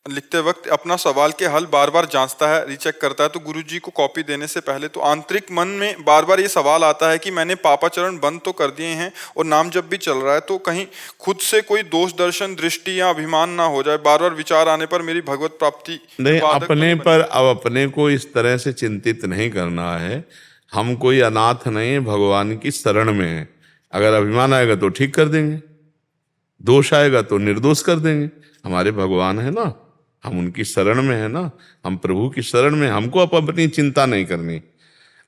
लिखते वक्त अपना सवाल के हल बार बार जांचता है, रीचेक करता है, तो गुरुजी को कॉपी देने से पहले तो आंतरिक मन में बार बार ये सवाल आता है कि मैंने पापाचरण बंद तो कर दिए हैं और नाम जब भी चल रहा है, तो कहीं खुद से कोई दोष दर्शन दृष्टि या अभिमान ना हो जाए, बार बार विचार आने पर मेरी भगवत प्राप्ति नहीं, बाधक अपने बने। पर अब अपने को इस तरह से चिंतित नहीं करना है। हम कोई अनाथ नहीं है, भगवान की शरण में है। अगर अभिमान आएगा तो ठीक कर देंगे, दोष आएगा तो निर्दोष कर देंगे। हमारे भगवान है ना, हम उनकी शरण में है ना, हम प्रभु की शरण में। हमको अपनी चिंता नहीं करनी,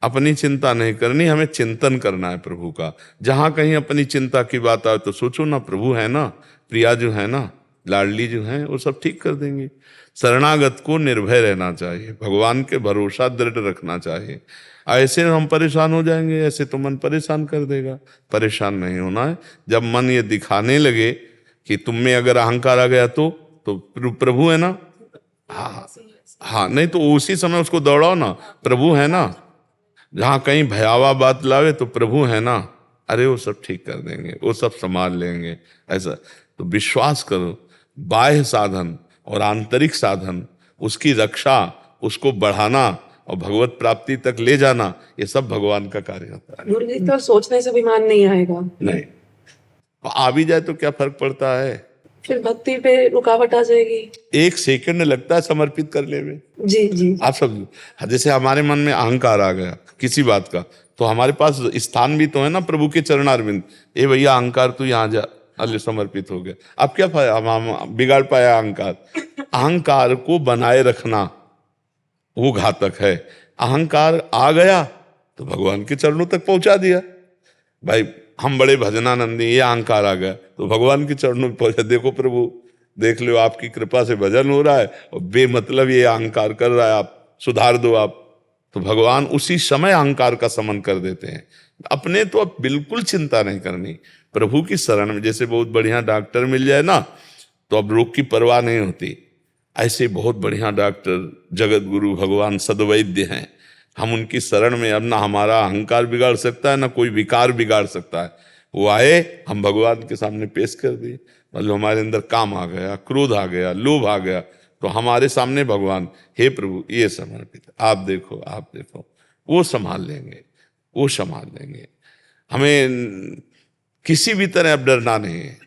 अपनी चिंता नहीं करनी, हमें चिंतन करना है प्रभु का। जहां कहीं अपनी चिंता की बात आए तो सोचो ना, प्रभु है ना, प्रिया जो है ना, लाडली जो है, वो सब ठीक कर देंगे। शरणागत को निर्भय रहना चाहिए, भगवान के भरोसा दृढ़ रखना चाहिए। ऐसे हम परेशान हो जाएंगे, ऐसे तो मन परेशान कर देगा। परेशान नहीं होना है। जब मन ये दिखाने लगे कि तुम में अगर अहंकार आ गया तो प्रभु है ना, हाँ, नहीं तो उसी समय उसको दौड़ाओ ना, प्रभु है ना। जहां कहीं भयावह बात लावे तो प्रभु है ना, अरे वो सब ठीक कर देंगे, वो सब संभाल लेंगे। ऐसा तो विश्वास करो। बाह्य साधन और आंतरिक साधन, उसकी रक्षा, उसको बढ़ाना और भगवत प्राप्ति तक ले जाना, ये सब भगवान का कार्य होता है। गुरुजी, तो सोचने से अभिमान नहीं आएगा? नहीं, आ भी जाए तो क्या फर्क पड़ता है, फिर भक्ति पे रुकावट आ जाएगी। 1 सेकंड लगता है समर्पित करने में। जी जी। आप सब, जैसे हमारे मन में अहंकार आ गया किसी बात का, तो हमारे पास स्थान भी तो है ना प्रभु के चरणारविंद। ए भैया अहंकार तू यहाँ जा, अल्ले समर्पित हो गया। अब क्या बिगाड़ पाया अहंकार? अहंकार को बनाए रखना वो घातक है। अहंकार आ गया तो भगवान के चरणों तक पहुंचा दिया। भाई हम बड़े भजनानंदी, ये अहंकार आ गया तो भगवान के चरणों में पहुंचा। देखो प्रभु, देख लो आपकी कृपा से भजन हो रहा है और बेमतलब ये अहंकार कर रहा है, आप सुधार दो आप। तो भगवान उसी समय अहंकार का समन कर देते हैं। अपने तो अब बिल्कुल चिंता नहीं करनी, प्रभु की शरण में। जैसे बहुत बढ़िया डॉक्टर मिल जाए ना तो अब रोग की परवाह नहीं होती, ऐसे बहुत बढ़िया डॉक्टर जगत गुरु भगवान सदवैद्य हैं। हम उनकी शरण में, अब ना हमारा अहंकार बिगाड़ सकता है ना कोई विकार बिगाड़ सकता है। वो आए, हम भगवान के सामने पेश कर दिए। मतलब हमारे अंदर काम आ गया, क्रोध आ गया, लोभ आ गया, तो हमारे सामने भगवान, हे प्रभु ये समर्पित, आप देखो, आप देखो, वो संभाल लेंगे, वो संभाल लेंगे। हमें किसी भी तरह अब डरना नहीं है,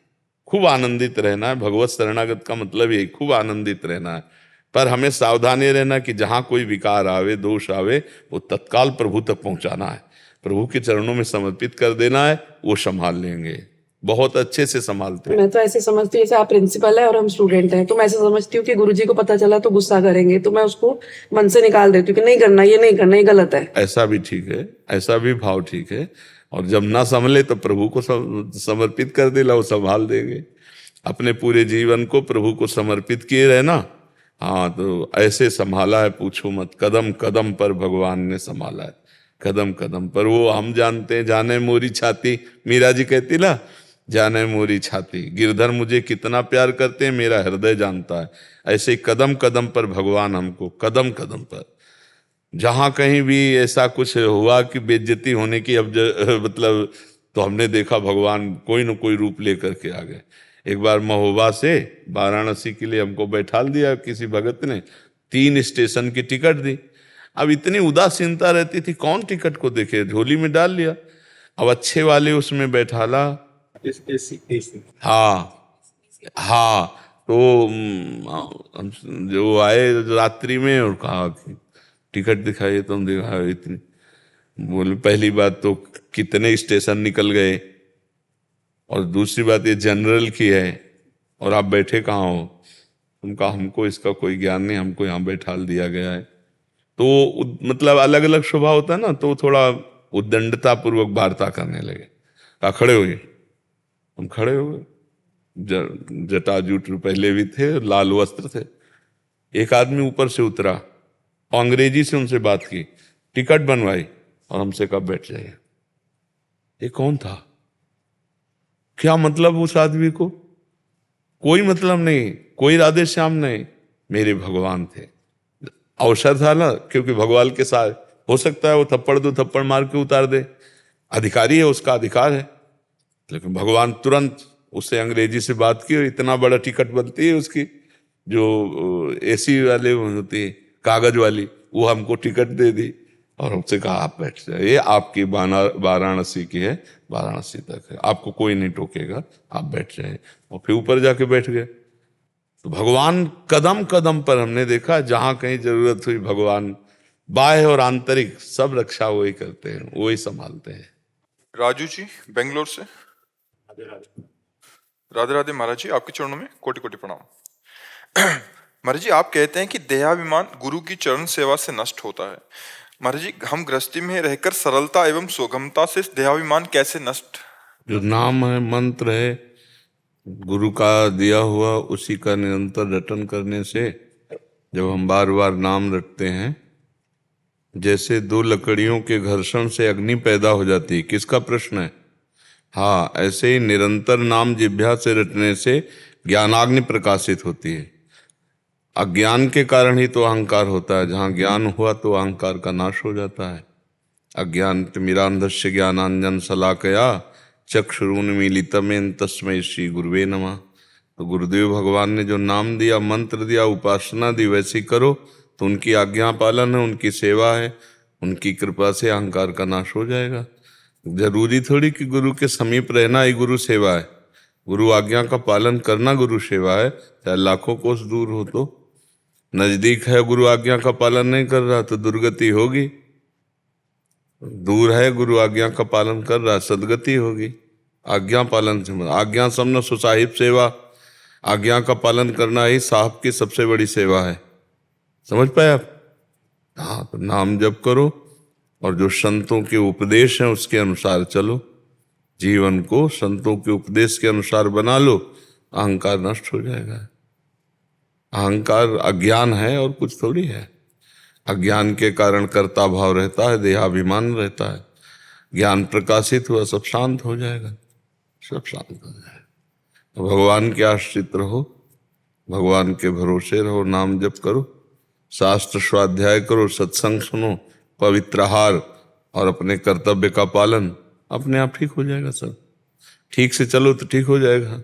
खूब आनंदित रहना है। भगवत शरणागत का मतलब यही, खूब आनंदित रहना है। पर हमें सावधानी रहना कि जहां कोई विकार आवे, दोष आवे, वो तत्काल प्रभु तक पहुंचाना है, प्रभु के चरणों में समर्पित कर देना है, वो संभाल लेंगे, बहुत अच्छे से संभालते हैं। मैं तो ऐसे समझती हूँ, जैसे आप प्रिंसिपल है और हम स्टूडेंट हैं, तो मैं ऐसे समझती हूँ कि गुरुजी को पता चला तो गुस्सा करेंगे, तो मैं उसको मन से निकाल देती हूँ कि नहीं करना, ये नहीं करना, ये गलत है। ऐसा भी ठीक है, ऐसा भी भाव ठीक है। और जब ना संभले तो प्रभु को समर्पित कर देला, वो संभाल देंगे। अपने पूरे जीवन को प्रभु को समर्पित किए रहना। हाँ, तो ऐसे संभाला है, पूछो मत। कदम कदम पर भगवान ने संभाला है, कदम कदम पर। वो हम जानते हैं, जाने मोरी छाती, मीरा जी कहती ना, जाने मोरी छाती, गिरधर मुझे कितना प्यार करते हैं मेरा हृदय जानता है। ऐसे कदम कदम पर भगवान हमको, कदम कदम पर, जहां कहीं भी ऐसा कुछ हुआ कि बेइज्जती होने की अब मतलब, तो हमने देखा भगवान कोई न कोई रूप लेकर के आ गए। एक बार महोबा से वाराणसी के लिए हमको बैठाल दिया किसी भगत ने, 3 स्टेशन की टिकट दी। अब इतनी उदासीनता रहती थी, कौन टिकट को देखे, झोली में डाल लिया। अब अच्छे वाले उसमें बैठाला, हाँ हाँ, तो जो आए रात्रि में और कहा कि टिकट दिखाइए, तुम दिखाओ। इतनी बोले, पहली बात तो कितने स्टेशन निकल गए, और दूसरी बात ये जनरल की है और आप बैठे कहाँ हो। उनका हमको इसका कोई ज्ञान नहीं, हमको यहाँ बैठाल दिया गया है। तो मतलब अलग अलग स्वभाव होता है ना, तो थोड़ा उद्दंडता पूर्वक वार्ता करने लगे। कहा खड़े होइए, हम खड़े हो गए। जटाजूट पहले भी थे, लाल वस्त्र थे। एक आदमी ऊपर से उतरा, अंग्रेजी से उनसे बात की, टिकट बनवाई और हमसे कहा बैठ जाइए। ये कौन था, क्या मतलब उस आदमी को? कोई मतलब नहीं, कोई राधे श्याम नहीं, मेरे भगवान थे। अवसर था ना, क्योंकि भगवान के साथ हो सकता है वो थप्पड़ 2 थप्पड़ मार के उतार दे, अधिकारी है, उसका अधिकार है। लेकिन भगवान तुरंत उससे अंग्रेजी से बात की और इतना बड़ा टिकट बनती है उसकी, जो एसी वाले होती है कागज वाली, वो हमको टिकट दे दी और हमसे कहा आप बैठ जाइए, ये आपकी वाराणसी की है, वाराणसी तक है, आपको कोई नहीं टोकेगा, आप बैठ जाइए। और फिर ऊपर जाके बैठ गए। तो भगवान कदम कदम पर हमने देखा, जहां कहीं जरूरत हुई भगवान बाह्य और आंतरिक सब रक्षा वही करते हैं, वही संभालते हैं। राजू जी बेंगलोर से। राधे राधे महाराज जी, आपके चरणों में कोटि कोटि प्रणाम। महाराज जी, आप कहते हैं कि देहाभिमान गुरु की चरण सेवा से नष्ट होता है। महाराज जी, हम गृहस्थी में रहकर सरलता एवं सुगमता से देहाभिमान कैसे नष्ट? जो नाम है, मंत्र है, गुरु का दिया हुआ, उसी का निरंतर रटन करने से जब हम बार बार नाम रटते हैं, जैसे दो लकड़ियों के घर्षण से अग्नि पैदा हो जाती है, किसका प्रश्न है? हाँ, ऐसे ही निरंतर नाम जिह्वा से रटने से ज्ञानाग्नि प्रकाशित होती है। अज्ञान के कारण ही तो अहंकार होता है, जहाँ ज्ञान हुआ तो अहंकार का नाश हो जाता है। अज्ञान तिमिरांधस्य ज्ञानांजन शलाकया चक्षुरुन्मीलितमेन तस्मै श्री गुरुवे नमः। तो गुरुदेव भगवान ने जो नाम दिया, मंत्र दिया, उपासना दी, वैसी करो तो उनकी आज्ञा पालन है, उनकी सेवा है, उनकी कृपा से अहंकार का नाश हो जाएगा। जरूरी थोड़ी कि गुरु के समीप रहना ही गुरु सेवा है, गुरु आज्ञा का पालन करना गुरु सेवा है, चाहे लाखों कोस दूर हो। तो नजदीक है, गुरु आज्ञा का पालन नहीं कर रहा तो दुर्गति होगी, दूर है, गुरु आज्ञा का पालन कर रहा, सदगति होगी। आज्ञा पालन से, आज्ञा समझो सो साहिब सेवा, आज्ञा का पालन करना ही साहब की सबसे बड़ी सेवा है। समझ पाए आप? हाँ, तो नाम जप करो और जो संतों के उपदेश हैं उसके अनुसार चलो, जीवन को संतों के उपदेश के अनुसार बना लो, अहंकार नष्ट हो जाएगा। अहंकार अज्ञान है और कुछ थोड़ी है। अज्ञान के कारण कर्ता भाव रहता है, देहाभिमान रहता है। ज्ञान प्रकाशित हुआ, सब शांत हो जाएगा, सब शांत हो जाएगा। तो भगवान के आश्रित रहो, भगवान के भरोसे रहो, नाम जप करो, शास्त्र स्वाध्याय करो, सत्संग सुनो, पवित्र आहार और अपने कर्तव्य का पालन, अपने आप ठीक हो जाएगा सब। ठीक से चलो तो ठीक हो जाएगा,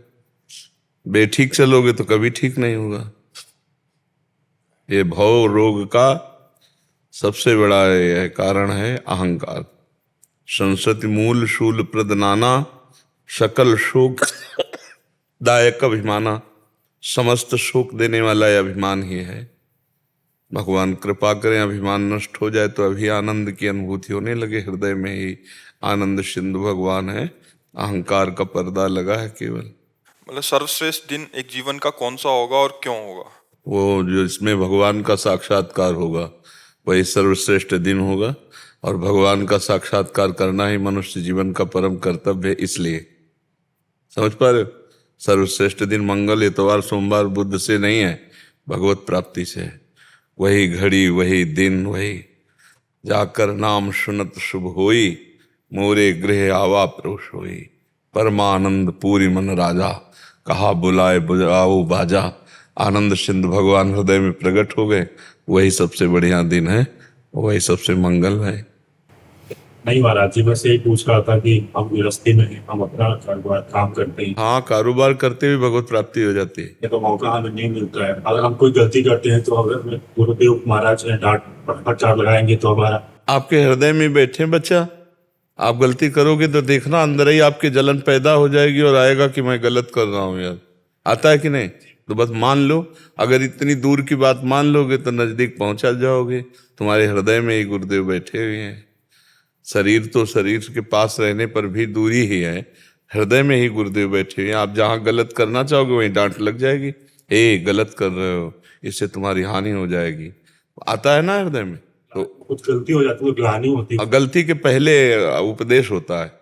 बेठीक चलोगे तो कभी ठीक नहीं होगा। ये भव रोग का सबसे बड़ा यह कारण है अहंकार। संसति मूल शूल प्रद नाना, सकल शोक दायक अभिमाना। समस्त शोक देने वाला यह अभिमान ही है। भगवान कृपा करें, अभिमान नष्ट हो जाए तो अभी आनंद की अनुभूति होने लगे। हृदय में ही आनंद सिंधु भगवान है, अहंकार का पर्दा लगा है केवल। मतलब सर्वश्रेष्ठ दिन एक जीवन का कौन सा होगा और क्यों होगा? वो जो इसमें भगवान का साक्षात्कार होगा वही सर्वश्रेष्ठ दिन होगा। और भगवान का साक्षात्कार करना ही मनुष्य जीवन का परम कर्तव्य है। इसलिए समझ पा रहे हो? सर्वश्रेष्ठ दिन मंगल, इतवार, सोमवार, बुध से नहीं है, भगवत प्राप्ति से है। वही घड़ी, वही दिन, वही जाकर नाम सुनत शुभ होई, मोरे गृह आवा प्रोष होई। परमानंद पूरी मन राजा, कहा बुलाए बुलाओ बाजा। आनंद सिंधु भगवान हृदय में प्रकट हो गए, वही सबसे बढ़िया दिन है, वही सबसे मंगल है। नहीं महाराज जी, बस यही पूछ रहा था कि हम गृहस्थी में हैं, हम अपना कारोबार काम करते हैं, हाँ, कारोबार करते हुए भगवत प्राप्ति हो जाती है। ये तो मौका हमें नहीं मिलता है। अगर हम कोई गलती करते हैं तो अगर गुरुदेव महाराज ने डांट फटकार लगाएंगे तो हमारा। आपके हृदय में बैठे बच्चा, आप गलती करोगे तो देखना अंदर ही आपके जलन पैदा हो जाएगी और आएगा कि मैं गलत कर रहा हूं यार। आता है कि नहीं? तो बस मान लो, अगर इतनी दूर की बात मान लोगे तो नजदीक पहुंचा जाओगे। तुम्हारे हृदय में ही गुरुदेव बैठे हुए हैं। शरीर तो शरीर के पास रहने पर भी दूरी ही है, हृदय में ही गुरुदेव बैठे हुए हैं। आप जहां गलत करना चाहोगे वहीं डांट लग जाएगी, ए गलत कर रहे हो, इससे तुम्हारी हानि हो जाएगी। आता है ना हृदय में? तो कुछ गलती हो जाती है, ग्लानि होती है। गलती के पहले उपदेश होता है,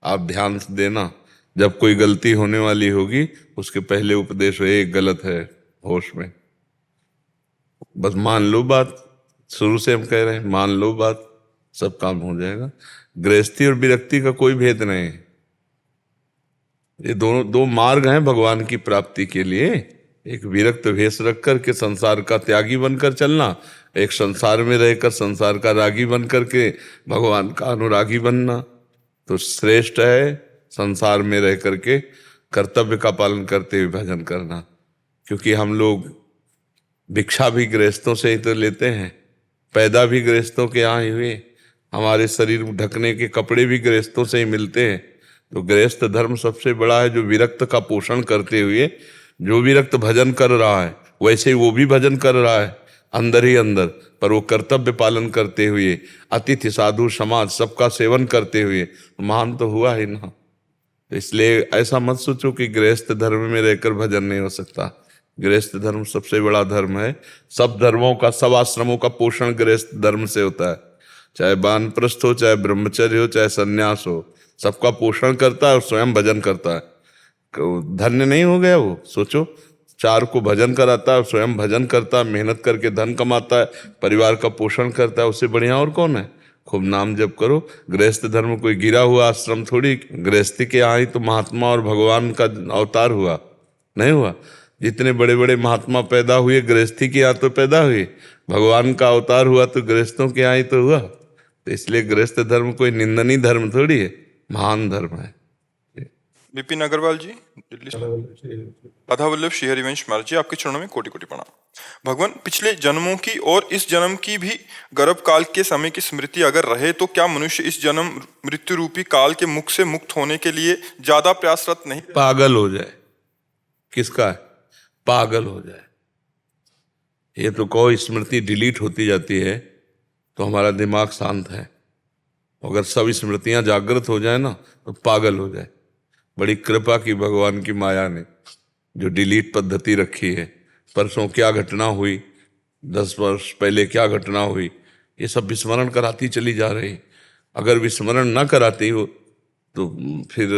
आप ध्यान से देना। जब कोई गलती होने वाली होगी उसके पहले उपदेश हो, एक गलत है, होश में। बस मान लो बात, शुरू से हम कह रहे हैं, मान लो बात, सब काम हो जाएगा। गृहस्थी और विरक्ति का कोई भेद नहीं है। ये दोनों दो मार्ग हैं भगवान की प्राप्ति के लिए। एक विरक्त भेष रख कर के संसार का त्यागी बनकर चलना, एक संसार में रहकर संसार का रागी बन करके भगवान का अनुरागी बनना। तो श्रेष्ठ है संसार में रह करके कर्तव्य का पालन करते हुए भजन करना। क्योंकि हम लोग भिक्षा भी गृहस्थों से ही तो लेते हैं, पैदा भी गृहस्थों के यहाँ ही हुए, हमारे शरीर ढकने के कपड़े भी गृहस्थों से ही मिलते हैं। तो गृहस्थ धर्म सबसे बड़ा है, जो विरक्त का पोषण करते हुए, जो विरक्त भजन कर रहा है वैसे ही वो भी भजन कर रहा है अंदर ही अंदर, पर वो कर्तव्य पालन करते हुए, अतिथि साधु समाज सबका सेवन करते हुए महान तो हुआ ही ना। तो इसलिए ऐसा मत सोचो कि गृहस्थ धर्म में रहकर भजन नहीं हो सकता। गृहस्थ धर्म सबसे बड़ा धर्म है। सब धर्मों का, सब आश्रमों का पोषण गृहस्थ धर्म से होता है। चाहे वानप्रस्थ हो, चाहे ब्रह्मचर्य हो, चाहे सन्यास हो, सबका पोषण करता है और स्वयं भजन करता है। धन्य नहीं हो गया वो? सोचो, चार को भजन कराता है, स्वयं भजन करता है, मेहनत करके धन कमाता है, परिवार का पोषण करता है, उससे बढ़िया और कौन है? खूब नाम जप करो। गृहस्थ धर्म कोई गिरा हुआ आश्रम थोड़ी, गृहस्थी के यहाँ ही तो महात्मा और भगवान का अवतार हुआ, नहीं हुआ? जितने बड़े बड़े महात्मा पैदा हुए गृहस्थी के यहाँ तो पैदा हुए, भगवान का अवतार हुआ तो गृहस्थों के यहाँ ही तो हुआ। तो इसलिए गृहस्थ धर्म कोई निंदनीय धर्म थोड़ी है, महान धर्म है। विपिन अग्रवाल जी, दिल्ली से। राधा वल्लभ श्री हरिवंश महाराज जी, आपके चरणों में कोटि कोटि प्रणाम। भगवान, पिछले जन्मों की और इस जन्म की भी गर्भ काल के समय की स्मृति अगर रहे तो क्या मनुष्य इस जन्म मृत्यु रूपी काल के मुख से मुक्त होने के लिए ज्यादा प्रयासरत नहीं? पागल हो जाए। किसका है? पागल हो जाए। ये तो कहो स्मृति डिलीट होती जाती है तो हमारा दिमाग शांत है, अगर सब स्मृतियां जागृत हो जाए ना तो पागल हो जाए। बड़ी कृपा की भगवान की माया ने जो डिलीट पद्धति रखी है। परसों क्या घटना हुई, 10 वर्ष पहले क्या घटना हुई, ये सब विस्मरण कराती चली जा रही। अगर विस्मरण न कराती हो तो फिर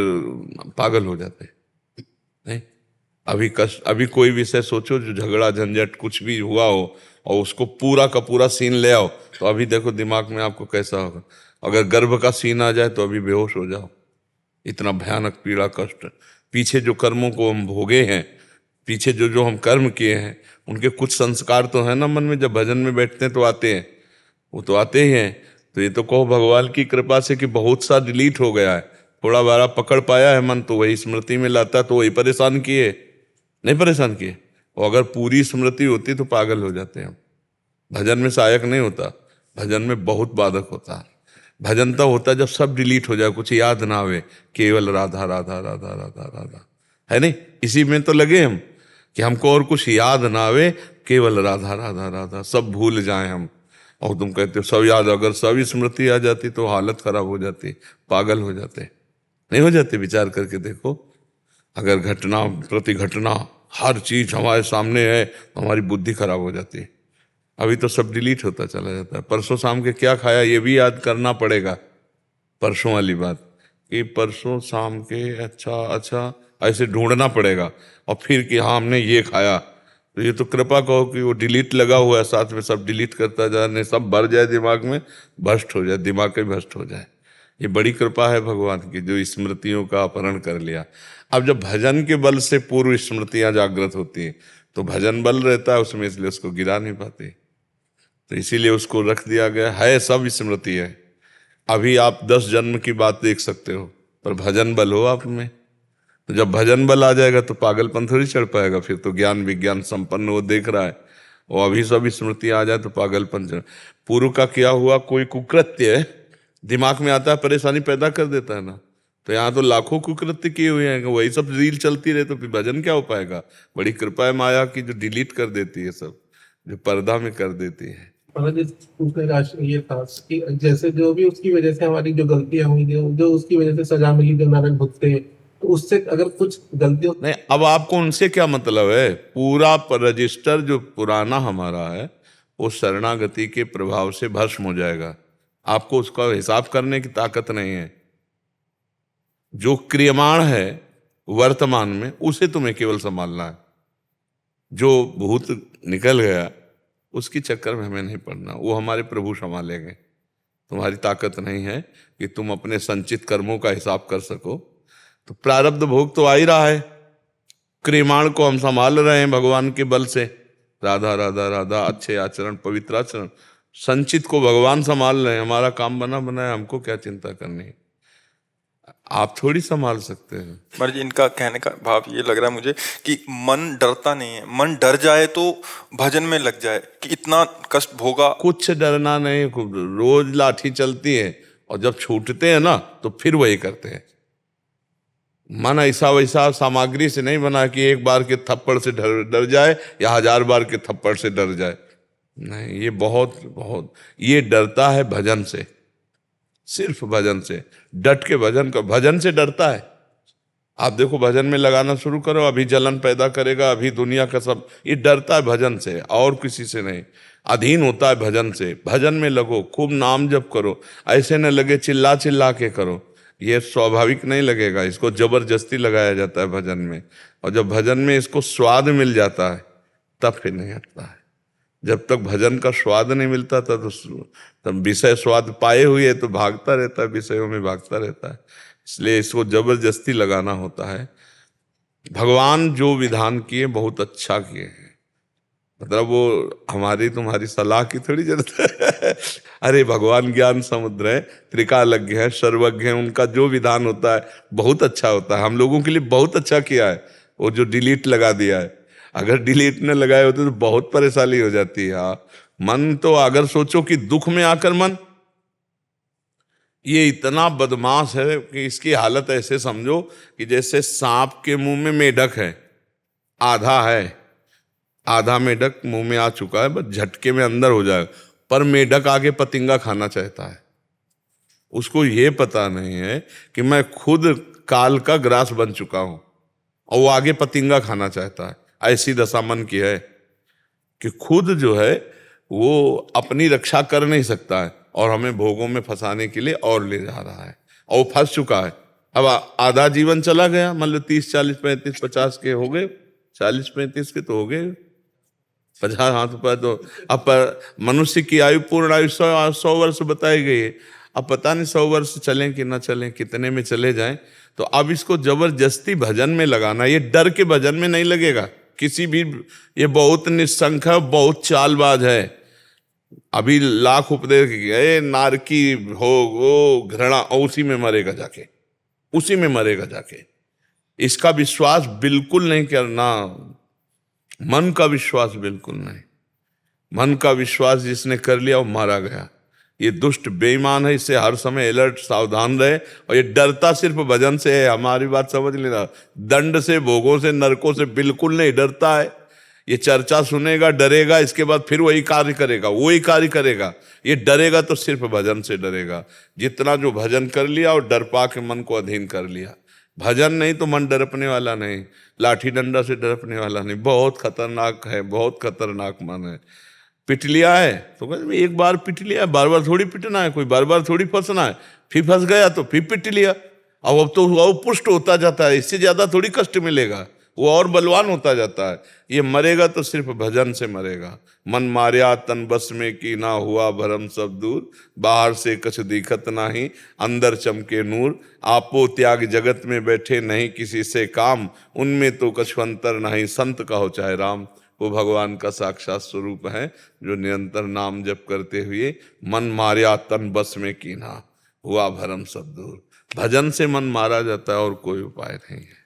पागल हो जाते। नहीं, अभी कोई विषय सोचो जो झगड़ा झंझट कुछ भी हुआ हो और उसको पूरा का पूरा सीन ले आओ तो अभी देखो दिमाग में आपको कैसा होगा। अगर गर्भ का सीन आ जाए तो अभी बेहोश हो जाओ। इतना भयानक पीड़ा कष्ट। पीछे जो कर्मों को हम भोगे हैं, पीछे जो जो हम कर्म किए हैं, उनके कुछ संस्कार तो है ना मन में, जब भजन में बैठते हैं तो आते हैं, वो तो आते ही हैं। तो ये तो कहो भगवान की कृपा से कि बहुत सा डिलीट हो गया है, थोड़ा बारा पकड़ पाया है मन, तो वही स्मृति में लाता, तो वही परेशान किए, नहीं परेशान किए। और अगर पूरी स्मृति होती तो पागल हो जाते हैं हम। भजन में सहायक नहीं होता, भजन में बहुत बाधक होता है। भजन तो होता है जब सब डिलीट हो जाए, कुछ याद ना आवे, केवल राधा राधा राधा राधा राधा, है नहीं? इसी में तो लगे हम कि हमको और कुछ याद ना आवे, केवल राधा राधा राधा, सब भूल जाएं हम। और तुम कहते हो सब याद, अगर सब स्मृति आ जाती तो हालत खराब हो जाती, पागल हो जाते, नहीं हो जाते? विचार करके देखो, अगर घटना प्रति घटना हर चीज हमारे सामने है तो हमारी बुद्धि खराब हो जाती है। अभी तो सब डिलीट होता चला जाता है। परसों शाम के क्या खाया ये भी याद करना पड़ेगा, परसों वाली बात, कि परसों शाम के अच्छा ऐसे ढूंढना पड़ेगा, और फिर कि हाँ हमने ये खाया। तो ये तो कृपा कहो कि वो डिलीट लगा हुआ है, साथ में सब डिलीट करता जाए, नहीं सब भर जाए दिमाग में, भ्रष्ट हो जाए, दिमाग का भ्रष्ट हो जाए। ये बड़ी कृपा है भगवान की जो स्मृतियों का अपहरण कर लिया। अब जब भजन के बल से पूर्व स्मृतियां जागृत होती है तो भजन बल रहता है उसमें, इसलिए उसको गिरा नहीं पाते। तो इसीलिए उसको रख दिया गया है, सब स्मृति है। अभी आप 10 जन्म की बात देख सकते हो, पर भजन बल हो आप में, तो जब भजन बल आ जाएगा तो पागलपन थोड़ी चढ़ पाएगा। फिर तो ज्ञान विज्ञान संपन्न वो देख रहा है, और अभी सब स्मृति आ जाए तो पागलपन चढ़। पूर्व का किया हुआ कोई कुकृत्य दिमाग में आता है, परेशानी पैदा कर देता है ना। तो यहाँ तो लाखों कुकृत्य किए हुए हैं, वही सब रील चलती रहे तो फिर भजन क्या हो पाएगा? बड़ी कृपा है माया की जो डिलीट कर देती है सब, जो पर्दा में कर देती है। दूसरे राशि ये था कि जैसे जो भी उसकी वजह से हमारी जो गलतियां हुई, जो उसकी वजह से सजा मिली, जो नारायण भुगते, तो उससे अगर कुछ गलतियों नहीं, अब आपको उनसे क्या मतलब है? पूरा रजिस्टर जो पुराना हमारा है वो शरणागति के प्रभाव से भस्म हो जाएगा। आपको उसका हिसाब करने की ताकत नहीं है। जो क्रियमाण है वर्तमान में उसे तुम्हें केवल संभालना है। जो भूत निकल गया उसकी चक्कर में हमें नहीं पड़ना, वो हमारे प्रभु संभालेंगे। तुम्हारी ताकत नहीं है कि तुम अपने संचित कर्मों का हिसाब कर सको। तो प्रारब्ध भोग तो आ ही रहा है, क्रियमाण को हम संभाल रहे हैं भगवान के बल से, राधा राधा राधा, अच्छे आचरण, पवित्र आचरण। संचित को भगवान संभाल रहे हैं, हमारा काम बना बनाया, हमको क्या चिंता करनी है? आप थोड़ी संभाल सकते हैं। महाराज जी, इनका कहने का भाव ये लग रहा है मुझे कि मन डरता नहीं है, मन डर जाए तो भजन में लग जाए कि इतना कष्ट भोगा। कुछ डरना नहीं, रोज लाठी चलती है और जब छूटते हैं ना तो फिर वही करते हैं। मन ऐसा वैसा सामग्री से नहीं बना कि एक बार के थप्पड़ से डर जाए या 1000 बार के थप्पड़ से डर जाए। नहीं, ये बहुत ये डरता है भजन से, सिर्फ भजन से। डट के भजन से डरता है। आप देखो भजन में लगाना शुरू करो, अभी जलन पैदा करेगा, अभी दुनिया का सब, ये डरता है भजन से और किसी से नहीं। अधीन होता है भजन से। भजन में लगो, खूब नाम जप करो, ऐसे न लगे चिल्ला चिल्ला के करो, ये स्वाभाविक नहीं लगेगा। इसको जबरदस्ती लगाया जाता है भजन में, और जब भजन में इसको स्वाद मिल जाता है तब फिर नहीं हटता है। जब तक भजन का स्वाद नहीं मिलता था तब विषय स्वाद पाए हुए तो भागता रहता है, विषयों में भागता रहता है। इसलिए इसको जबरदस्ती लगाना होता है। भगवान जो विधान किए बहुत अच्छा किए हैं, मतलब वो हमारी तुम्हारी सलाह की थोड़ी जरूरत है। अरे भगवान ज्ञान समुद्र है, त्रिकालज्ञ है, सर्वज्ञ है, उनका जो विधान होता है बहुत अच्छा होता है। हम लोगों के लिए बहुत अच्छा किया है वो जो डिलीट लगा दिया है। अगर डिलीट न लगाए होते तो बहुत परेशानी हो जाती है। हाँ, मन तो अगर सोचो कि दुख में आकर मन ये इतना बदमाश है कि इसकी हालत ऐसे समझो कि जैसे सांप के मुंह में मेढक है, आधा मेढक मुंह में आ चुका है, बस झटके में अंदर हो जाएगा, पर मेढक आगे पतिंगा खाना चाहता है। उसको ये पता नहीं है कि मैं खुद काल का ग्रास बन चुका हूं और वो आगे पतिंगा खाना चाहता है। ऐसी दशा मन की है कि खुद जो है वो अपनी रक्षा कर नहीं सकता है और हमें भोगों में फंसाने के लिए और ले जा रहा है, और वो फंस चुका है। अब आधा जीवन चला गया, मान लो 30, 40, 35, 50 के हो गए, 40, 35 के तो हो गए, 50 हाथ पर तो अब पर मनुष्य की आयु पूर्ण आयु 100 वर्ष बताई गई है। अब पता नहीं 100 वर्ष चलें कि ना चलें, कितने में चले जाएं। तो अब इसको जबरदस्ती भजन में लगाना, ये डर के भजन में नहीं लगेगा किसी भी। ये बहुत निस्संक है, बहुत चालबाज है। अभी लाख उपदेश गए, नारकी हो वो घृणा, उसी में मरेगा जाके, इसका विश्वास बिल्कुल नहीं करना। मन का विश्वास बिल्कुल नहीं। मन का विश्वास जिसने कर लिया वो मारा गया। ये दुष्ट बेईमान है, इससे हर समय अलर्ट सावधान रहे। और ये डरता सिर्फ भजन से है, हमारी बात समझ लेना। दंड से, भोगों से, नरकों से बिल्कुल नहीं डरता है। ये चर्चा सुनेगा, डरेगा, इसके बाद फिर वही कार्य करेगा। ये डरेगा तो सिर्फ भजन से डरेगा। जितना जो भजन कर लिया और डर पा के मन को अधीन कर लिया। भजन नहीं तो मन डरपने वाला नहीं, लाठी डंडा से डरपने वाला नहीं। बहुत खतरनाक है, बहुत खतरनाक मन है। पिट लिया है तो कहते एक बार पिट लिया, बार बार थोड़ी पिटना है, कोई बार बार थोड़ी फंसना है। फिर फंस गया तो फिर पिट लिया, अब तो वो पुष्ट होता जाता है, इससे ज्यादा थोड़ी कष्ट मिलेगा, वो और बलवान होता जाता है। ये मरेगा तो सिर्फ भजन से मरेगा। मन मार्या तन बस में की ना हुआ भरम सब दूर, बाहर से कछ दिखत नाही अंदर चमके नूर, आपो त्याग जगत में बैठे नहीं किसी से काम, उनमें तो कछु अंतर नहीं संत कहो चाहे राम। वो भगवान का साक्षात स्वरूप है जो निरंतर नाम जप करते हुए मन मार्या तन बस में कीना हुआ भरम सब दूर। भजन से मन मारा जाता है और कोई उपाय नहीं है।